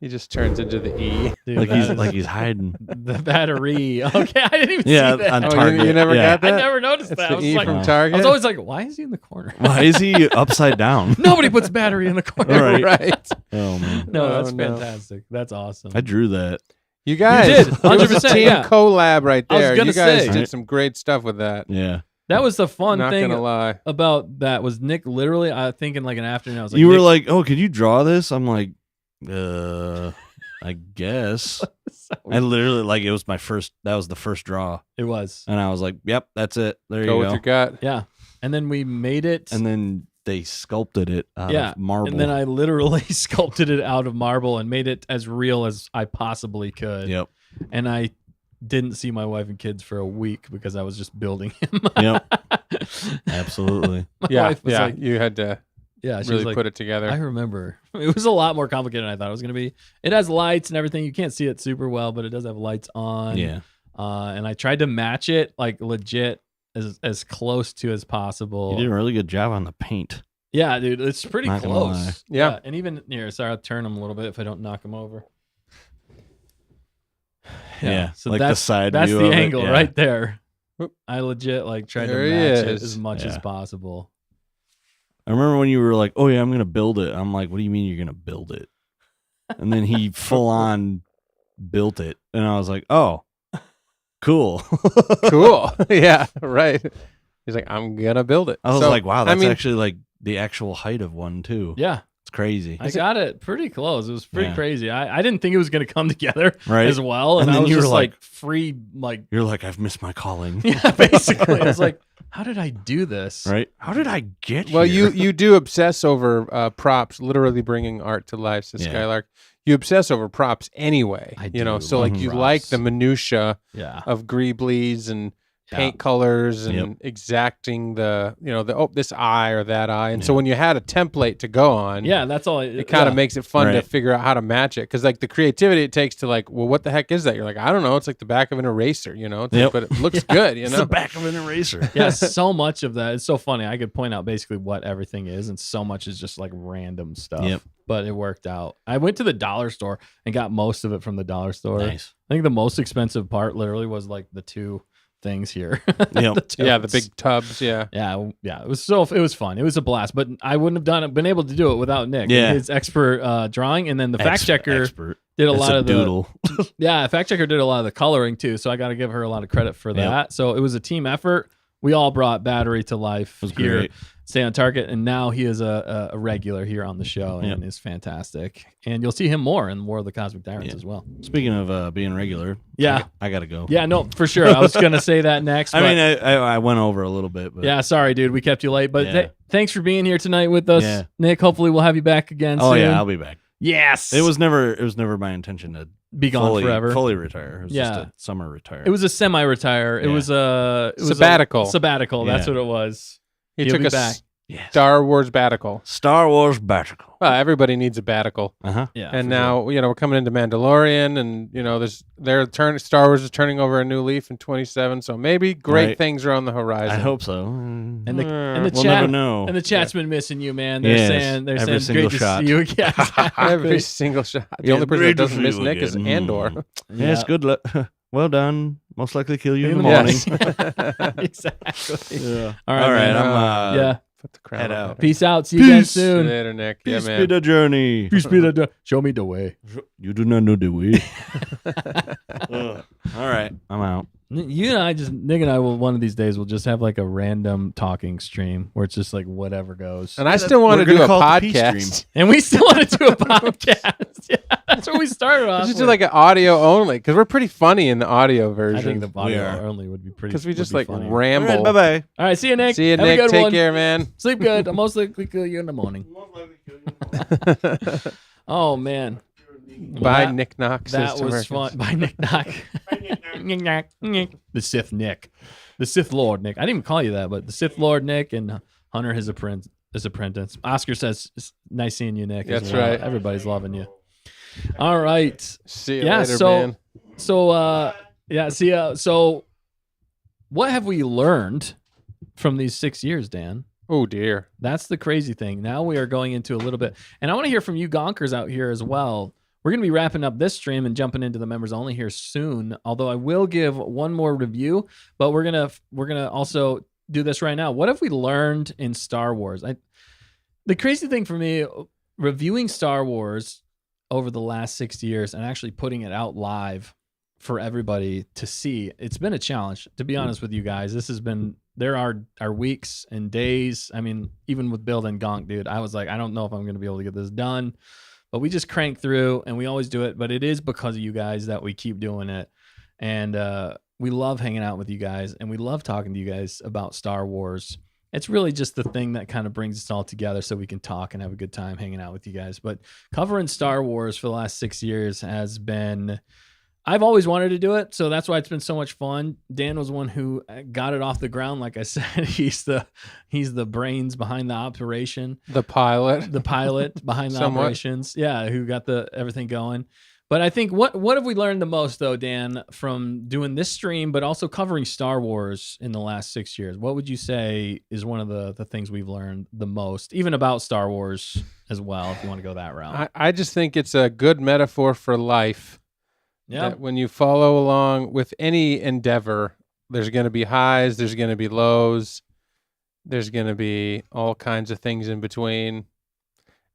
He just turns into the E. Dude, Like that is he's hiding. the battery. Okay, I didn't even Yeah, see that. on Oh, Target. you never yeah. got that? I never noticed It's that. the I was E like, from Oh. Target. I was always like, why is he in the corner? Why is he upside down? Nobody puts battery in the corner. Right. right. Oh man, No, Oh, that's no. fantastic. That's awesome. I drew that. You guys, did, it was a 100%, team yeah. collab right I was there. gonna You guys say. did some great stuff with that. Yeah, That was the fun Not thing gonna lie. about that was Nick literally, I think in like an afternoon, I was like, you were Nick, like, "Oh, could you draw this?" I'm like, I guess." I literally like it was my first. That was the first draw, it was. and I was like, "Yep, that's it. There Go you with go." your gut. Yeah. And then we made it. And then they sculpted it out Yeah, of marble. And then I literally sculpted it out of marble and made it as real as I possibly could. Yep. And I didn't see my wife and kids for a week because I was just building him. Yep. Absolutely. My Yeah, wife was yeah. like, You had to yeah, she really was like, put it together. I remember. It was a lot more complicated than I thought it was going to be. It has lights and everything. You can't see it super well, but it does have lights on. Yeah. And I tried to match it like legit as close to as possible. You did a really good job on the paint. Yeah, dude, it's pretty Not gonna lie. close. Yeah. And even here, sorry, I'll turn them a little bit if I don't knock them over. Yeah, so like the that's side that's view the of it, angle yeah. right there. Whoop. I legit like tried There to he match it is. as much as Yeah. possible. I remember when you were like, "Oh yeah, I'm gonna build it." I'm like, "What do you mean you're gonna build it?" And then he full on built it, and I was like, "Oh, cool." Cool. Yeah, right. He's like, I'm gonna build it. I was So, like, "Wow, that's I mean, actually like the actual height of one too." Yeah, It's crazy, I got it pretty close. It was pretty Yeah. crazy. I didn't think it was going to come together right? as well. And And I then was you were just like- like free, like, You're like, "I've missed my calling." yeah, basically. I was like, how did I do this? Right? How did I get well, here? you do obsess over props, literally bringing art to life, says Yeah. Skylark. You obsess over props anyway. I You know, do so like love you like props. the minutia Yeah. of greeblies and Yeah. paint colors and Yep. exacting the this eye or that eye. And so when you had a template to go on, Yeah, that's all. it kind of makes it fun to Right. figure out how to match it. Because like the creativity it takes to like, well, what the heck is that? You're like, I don't know. It's like the back of an eraser, you know. It's like, Yep. but it looks good, you It's know. the back of an eraser. Yeah, so much of that. It's so funny. I could point out basically what everything is, and so much is just like random stuff. Yep. But it worked out. I went to the dollar store and got most of it from the dollar store. Nice. I think the most expensive part literally was like the two things here. Yep. Yeah, the totes. big tubs. Yeah. Yeah. It was fun. It was a blast. But I wouldn't have been able to do it without Nick. Yeah. His expert drawing, and then the fact checker Expert. did a It's lot a of the doodle. yeah, fact checker did a lot of the coloring too, so I got to give her a lot of credit for that. So it was a team effort. We all brought Battery to life It was here, great. Stay on Target, and now he is a regular here on the show and is fantastic. And you'll see him more in War of the Cosmic Tyrants Yeah. as well. Speaking of being regular, Yeah. I gotta go. Yeah, no, for sure. I was gonna say that next. I but mean, I went over a little bit, but yeah, sorry, dude, we kept you late, but Yeah. thanks for being here tonight with us, Yeah. Nick. Hopefully, we'll have you back again. Oh soon. yeah, I'll be back. Yes, It was never my intention to be gone forever. fully retire. It was just Yeah. a summer retire. It was a semi-retire. It Yeah. was a Sabbatical. Sabbatical. That's Yeah. what it was. He He'll took be a back. Yes. Star Wars batical. Star Wars Batical. Well, everybody needs a batical. Uh-huh. Yeah, And for now, we're coming into Mandalorian, and Star Wars is turning over a new leaf in 27. So maybe great Right. things are on the horizon. I hope so. And the we'll chat never know. and the chat's been missing you, man. They're Yes, saying every it's single great shot. to see you again. Every single shot. The Yeah, only person great that to doesn't see miss you Nick is again. Andor. Yes, good luck. Well done. Most likely kill you in the Yes. morning. exactly. Yeah. All right, All right, man. I'm yeah. Put the crown head on out. her. Peace out. See you again Peace. soon. Later, Nick. Yeah, Peace man. be the journey. Peace be the show me the way. You do not know the way. All right, I'm out. You and I Nick and I will one of these days we'll just have like a random talking stream where it's just like whatever goes. And I still want to We're do gonna a call it the Peace podcast. And we still want to do a podcast. Yeah, that's what we started off. Let's just do with. like an audio only because we're pretty funny in the audio I version. think the audio are. only would be pretty. Because we would just be like funny. ramble. All right, bye-bye. All right, see you, Nick. See you, Have a Nick. good Take one. care, man. Sleep good. I'll most likely kill you in the morning. Oh man. Bye, that- Nick Knox. That says was Americans. fun. By Nick Knock. The Sith Nick. The Sith Lord Nick. I didn't even call you that, but the Sith Lord Nick and Hunter his apprentice. Oscar says, "It's nice seeing you, Nick." as That's well. right. Everybody's loving you. All right. See you Yeah, later, so- man. So see so what have we learned from these 6 years, Dan? Oh, dear. That's the crazy thing. Now we are going into a little bit, and I want to hear from you gonkers out here as well. We're going to be wrapping up this stream and jumping into the members only here soon. Although I will give one more review, but we're gonna also do this right now. What have we learned in Star Wars? The crazy thing for me, reviewing Star Wars over the last 6 years and actually putting it out live for everybody to see, it's been a challenge. To be honest with you guys, there are weeks and days. I mean, even with Build and Gonk, dude, I was like, I don't know if I'm going to be able to get this done. But we just crank through, and we always do it. But it is because of you guys that we keep doing it. And we love hanging out with you guys, and we love talking to you guys about Star Wars. It's really just the thing that kind of brings us all together so we can talk and have a good time hanging out with you guys. But covering Star Wars for the last 6 years has been... I've always wanted to do it, so that's why it's been so much fun. Dan was one who got it off the ground. Like I said, he's the brains behind the operation. The pilot. The pilot behind the Somewhat. operations. Yeah, who got everything going. But I think what have we learned the most though, Dan, from doing this stream, but also covering Star Wars in the last 6 years? What would you say is one of the things we've learned the most, even about Star Wars as well, if you want to go that route? I just think it's a good metaphor for life. Yeah. That when you follow along with any endeavor, there's going to be highs, there's going to be lows, there's going to be all kinds of things in between.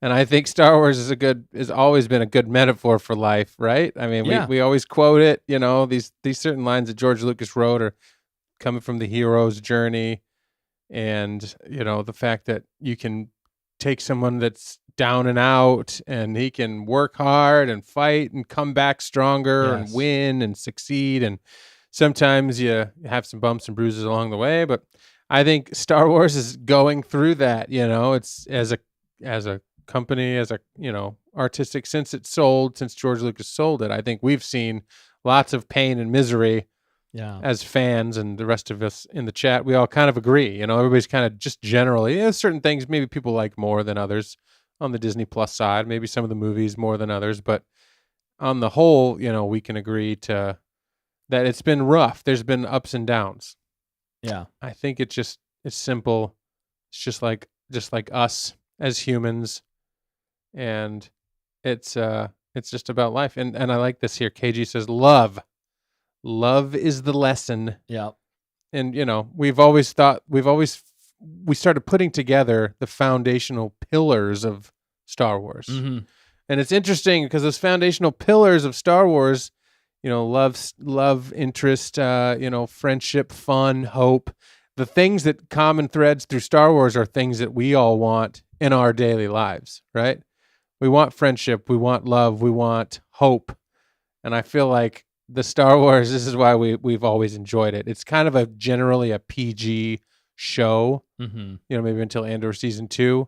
And I think Star Wars has always been a good metaphor for life, right? I mean, Yeah. we always quote it, you know, these certain lines that George Lucas wrote are coming from the hero's journey. And, you know, the fact that you can take someone that's down and out and he can work hard and fight and come back stronger and Yes. win and succeed. And sometimes you have some bumps and bruises along the way, but I think Star Wars is going through that, you know, it's as a company, as a, you know, artistic, since George Lucas sold it, I think we've seen lots of pain and misery as fans, and the rest of us in the chat, we all kind of agree, you know, everybody's kind of just generally, certain things maybe people like more than others on the Disney Plus side, maybe some of the movies more than others, but on the whole, you know, we can agree to that it's been rough. There's been ups and downs. Yeah. I think it's simple. It's just like us as humans, and it's just about life. And I like this here. KG says, love is the lesson. Yeah. And you know, we started putting together the foundational pillars of Star Wars. Mm-hmm. And it's interesting because those foundational pillars of Star Wars, you know, love, interest, you know, friendship, fun, hope, the things that common threads through Star Wars are things that we all want in our daily lives, right? We want friendship, we want love, we want hope. And I feel like the Star Wars, this is why we've always enjoyed it. It's kind of generally a PG show, Mm-hmm. you know, maybe until Andor season 2.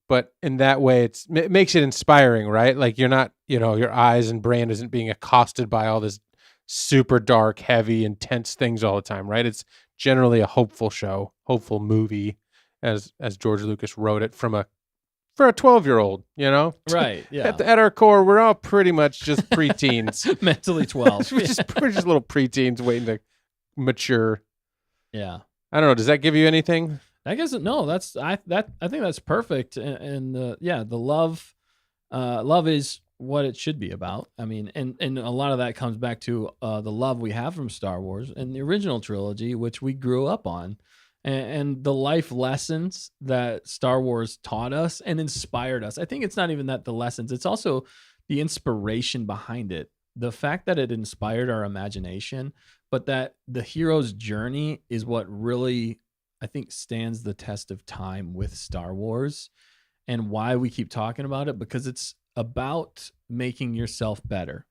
But in that way, it makes it inspiring, right? Like you're not, you know, your eyes and brain isn't being accosted by all this super dark, heavy, intense things all the time, right? It's generally a hopeful show, hopeful movie, as George Lucas wrote it for a 12-year-old, you know? Right. Yeah. At our core, we're all pretty much just preteens. Mentally 12. we're just little preteens waiting to mature. Yeah. I don't know. Does that give you anything? I guess no. I think that's perfect. And the love is what it should be about. I mean, and a lot of that comes back to the love we have from Star Wars and the original trilogy, which we grew up on, and the life lessons that Star Wars taught us and inspired us. I think it's not even that the lessons; it's also the inspiration behind it. The fact that it inspired our imagination, but that the hero's journey is what really, I think, stands the test of time with Star Wars, and why we keep talking about it, because it's about making yourself better.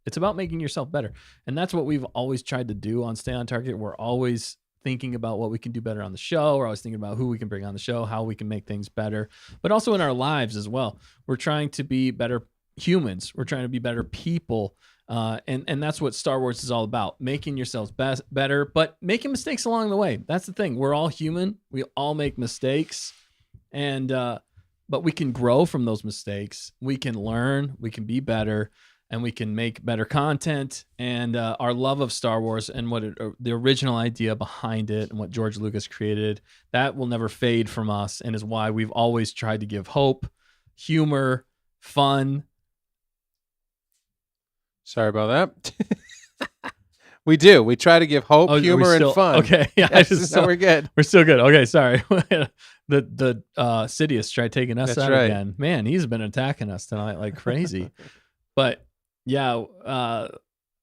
It's about making yourself better. And that's what we've always tried to do on Stay on Target. We're always thinking about what we can do better on the show. We're always thinking about who we can bring on the show, how we can make things better, but also in our lives as well. We're trying to be better humans. We're trying to be better people. And that's what Star Wars is all about, making yourselves better, but making mistakes along the way. That's the thing. We're all human. We all make mistakes, and but we can grow from those mistakes. We can learn, we can be better, and we can make better content. And our love of Star Wars and the original idea behind it and what George Lucas created, that will never fade from us, and is why we've always tried to give hope, humor, fun. Sorry about that. We do. We try to give hope, humor, and fun. Okay, yeah, Yes, so we're good. We're still good. Okay, sorry. the Sidious tried taking us That's out right. again. Man, he's been attacking us tonight like crazy. But yeah, I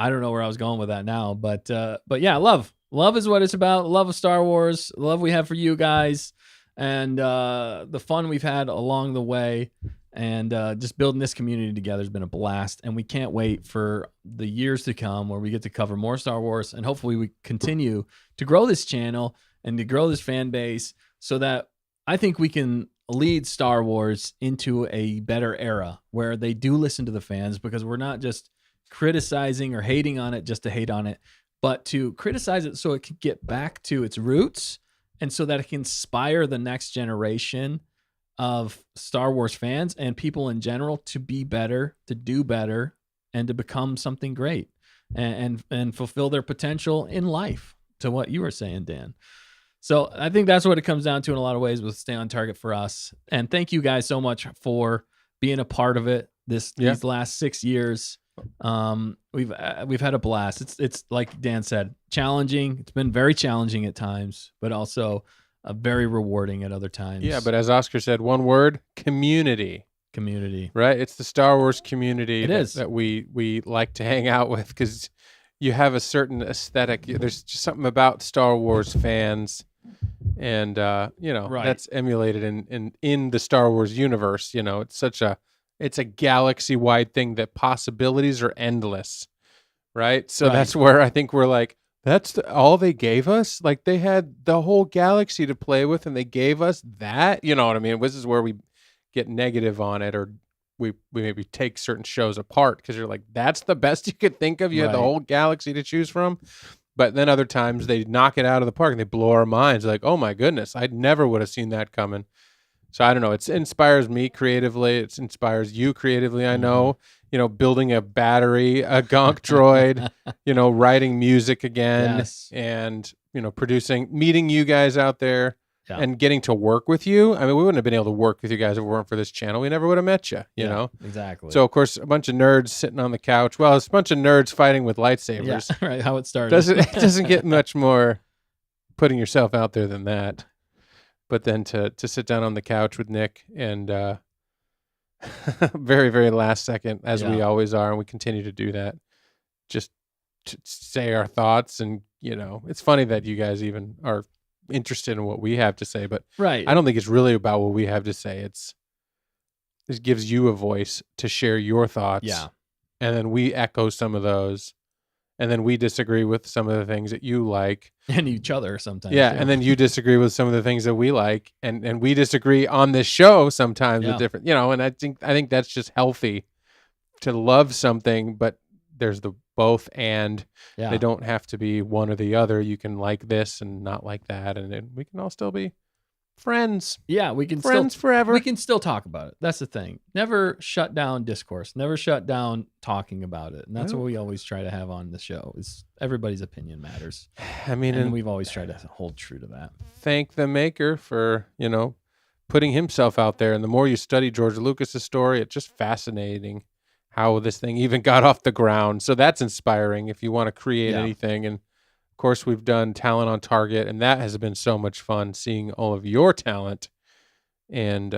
don't know where I was going with that now. But yeah, love is what it's about. Love of Star Wars. Love we have for you guys, and the fun we've had along the way. And just building this community together has been a blast. And we can't wait for the years to come where we get to cover more Star Wars. And hopefully we continue to grow this channel and to grow this fan base, so that I think we can lead Star Wars into a better era where they do listen to the fans, because we're not just criticizing or hating on it just to hate on it, but to criticize it so it can get back to its roots, and so that it can inspire the next generation of Star Wars fans and people in general to be better, to do better, and to become something great and fulfill their potential in life, to what you were saying, Dan. So I think that's what it comes down to in a lot of ways with Stay on Target for us. And thank you guys so much for being a part of it these last 6 years. We've had a blast. It's like Dan said, challenging. It's been very challenging at times, but also very rewarding at other times. Yeah, but as Oscar said, one word: community. Community. Right? It's the Star Wars community that we like to hang out with, because you have a certain aesthetic. There's just something about Star Wars fans, and that's emulated in the Star Wars universe. It's a galaxy-wide thing that possibilities are endless, right? So that's where I think we're like, that's all they gave us? Like, they had the whole galaxy to play with, and they gave us that? You know what I mean? This is where we get negative on it, or we maybe take certain shows apart, because you're like, that's the best you could think of? You had the whole galaxy to choose from? But then other times they knock it out of the park and they blow our minds. Like, oh my goodness, I never would have seen that coming. So I don't know. It inspires me creatively. It inspires you creatively. I know, building a battery, a gonk droid, writing music again, and, meeting you guys out there and getting to work with you. I mean, we wouldn't have been able to work with you guys if it weren't for this channel. We never would have met you, you know? Exactly. So, of course, a bunch of nerds sitting on the couch. Well, it's a bunch of nerds fighting with lightsabers. Yeah, right. How it started. It doesn't get much more putting yourself out there than that. But then to sit down on the couch with Nick and very, very last second, as we always are, and we continue to do that, just to say our thoughts. And, it's funny that you guys even are interested in what we have to say, but I don't think it's really about what we have to say. It gives you a voice to share your thoughts. Yeah. And then we echo some of those. And then we disagree with some of the things that you like. And each other sometimes. Yeah, and then you disagree with some of the things that we like. And we disagree on this show sometimes with different, and I think that's just healthy to love something, but there's the both, and they don't have to be one or the other. You can like this and not like that, and we can all still be friends. Yeah, we can friends forever. We can still talk about it. That's the thing. Never shut down discourse. Never shut down talking about it. And that's what we always try to have on the show. Is everybody's opinion matters. I mean, and we've always tried to hold true to that. Thank the maker for putting himself out there. And the more you study George Lucas's story, it's just fascinating how this thing even got off the ground. So that's inspiring if you want to create anything. And of course, we've done Talent on Target, and that has been so much fun, seeing all of your talent and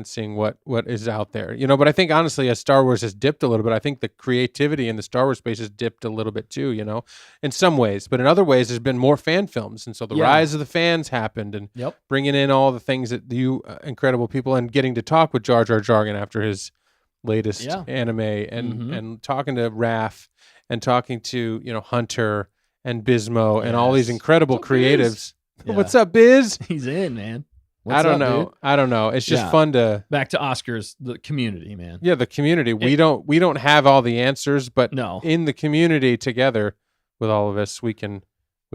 seeing what is out there. But I think honestly, as Star Wars has dipped a little bit, I think the creativity in the Star Wars space has dipped a little bit too, in some ways. But in other ways, there's been more fan films. And so the rise of the fans happened, and bringing in all the things that you incredible people, and getting to talk with Jar Jar Jargon after his latest anime, and talking to Raph, and talking to, Hunter and Bismo and all these incredible creatives. What's up, Biz? He's in, man. I don't know. It's just fun to back to Oscar's, the community, man. Yeah, the community. We don't have all the answers, but in the community together with all of us, we can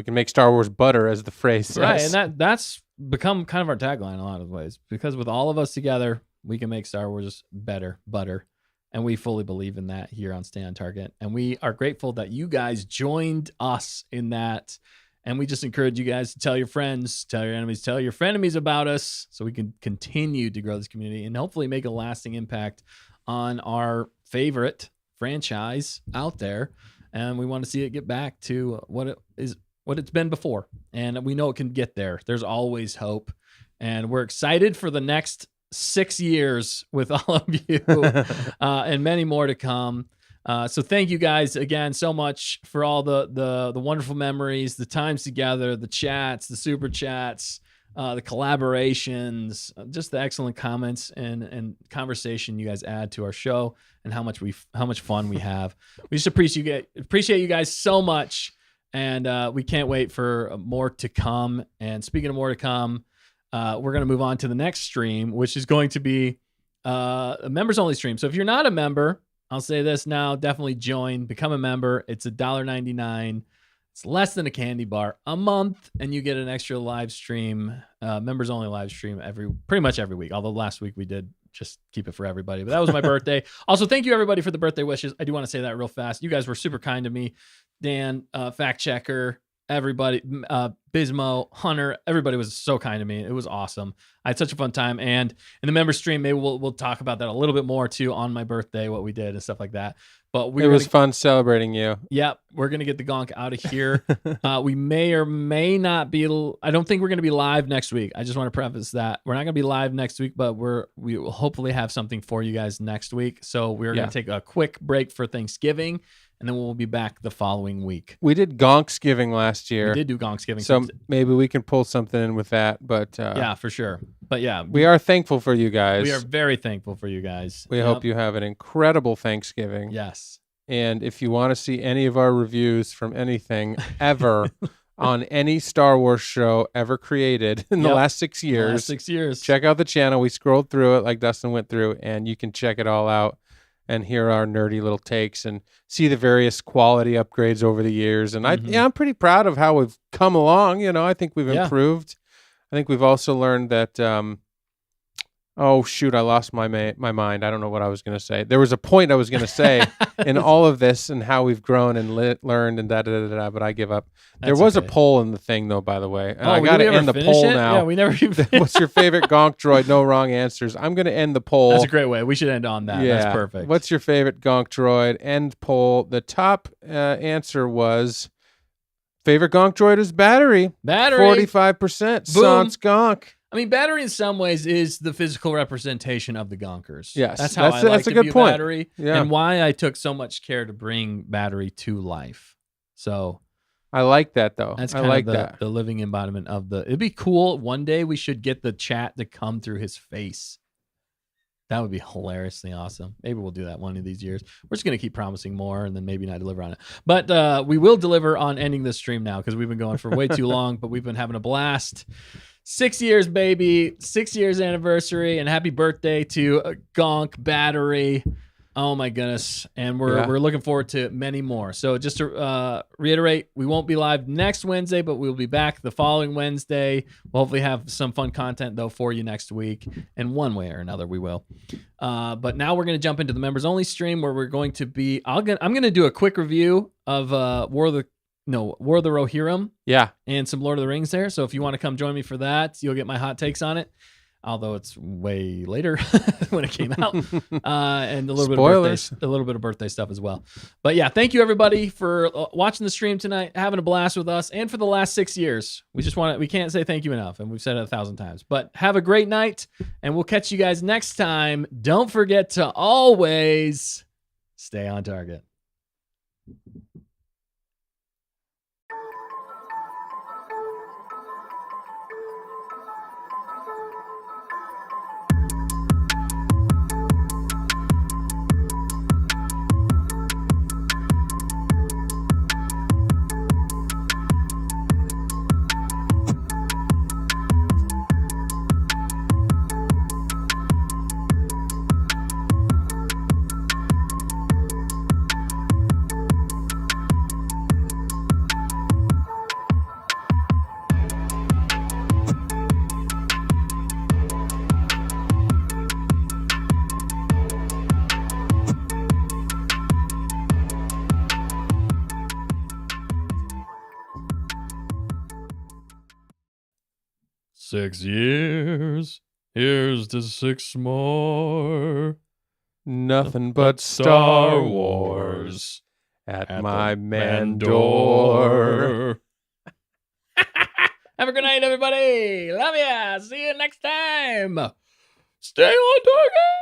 make Star Wars butter, as the phrase says. Right, and that's become kind of our tagline in a lot of ways, because with all of us together, we can make Star Wars better, butter. And we fully believe in that here on Stay on Target. And we are grateful that you guys joined us in that. And we just encourage you guys to tell your friends, tell your enemies, tell your frenemies about us, so we can continue to grow this community and hopefully make a lasting impact on our favorite franchise out there. And we want to see it get back to what it's been before. And we know it can get there. There's always hope. And we're excited for the next 6 years with all of you and many more to come. So thank you guys again so much for all the wonderful memories, the times together, the chats, the super chats, the collaborations, just the excellent comments and conversation you guys add to our show, and how much fun we have. We just appreciate you guys so much, and we can't wait for more to come. And speaking of more to come, we're going to move on to the next stream, which is going to be a members only stream. So if you're not a member, I'll say this now, definitely join, become a member. It's $1.99. It's less than a candy bar a month, and you get an extra live stream, members only live stream pretty much every week. Although last week we did just keep it for everybody. But that was my birthday. Also, thank you everybody for the birthday wishes. I do want to say that real fast. You guys were super kind to me. Dan, fact checker, everybody, Bismo, Hunter, everybody was so kind to me. It was awesome. I had such a fun time. And in the member stream, maybe we'll talk about that a little bit more too on my birthday, what we did and stuff like that. But It was fun celebrating you. Yep, we're gonna get the gonk out of here. We may or may not be. I don't think we're gonna be live next week. I just want to preface that we're not gonna be live next week, but we will hopefully have something for you guys next week. So we're gonna take a quick break for Thanksgiving, and then we'll be back the following week. We did Gonksgiving last year. We did do Gonksgiving, so maybe we can pull something in with that. But yeah, for sure. But yeah, we are thankful for you guys. We are very thankful for you guys. We hope you have an incredible Thanksgiving. Yes. And if you want to see any of our reviews from anything ever on any Star Wars show ever created in the last 6 years, check out the channel. We scrolled through it like Dustin went through, and you can check it all out and hear our nerdy little takes and see the various quality upgrades over the years. And I'm pretty proud of how we've come along. You know, I think we've improved. I think we've also learned that oh, shoot, I lost my mind. I don't know what I was going to say. There was a point I was going to say in all of this and how we've grown and learned and da-da-da-da, but I give up. There was a poll in the thing, though, by the way. And I got to end the poll now. Yeah, we never even What's your favorite gonk droid? No wrong answers. I'm going to end the poll. That's a great way. We should end on that. Yeah. That's perfect. What's your favorite gonk droid? End poll. The top answer was favorite gonk droid is battery. Battery. 45%. Sans gonk. I mean, battery in some ways is the physical representation of the gonkers. Yes, that's how I like to view battery, yeah. And why I took so much care to bring battery to life. So I like that, though. That's I kind like of the living embodiment of the. It'd be cool. One day we should get the chat to come through his face. That would be hilariously awesome. Maybe we'll do that one of these years. We're just going to keep promising more and then maybe not deliver on it. But we will deliver on ending this stream now because we've been going for way too long, but we've been having a blast. 6 years, baby. 6 years anniversary, and happy birthday to Gonk Battery. Oh, my goodness. And we're looking forward to many more. So just to reiterate, we won't be live next Wednesday, but we'll be back the following Wednesday. We'll hopefully have some fun content, though, for you next week. And one way or another, we will. But now we're going to jump into the members-only stream where we're going to be... I'm going to do a quick review of War of the Rohirrim. Yeah. And some Lord of the Rings there. So if you want to come join me for that, you'll get my hot takes on it. Although it's way later when it came out. And a little bit of birthday stuff as well. But yeah, thank you everybody for watching the stream tonight, having a blast with us, and for the last 6 years. We can't say thank you enough, and we've said it 1,000 times. But have a great night, and we'll catch you guys next time. Don't forget to always stay on target. "6 years, here's to 6 more. Nothing but Star Wars at my man door." Have a good night, everybody. Love ya. See you next time. Stay on target.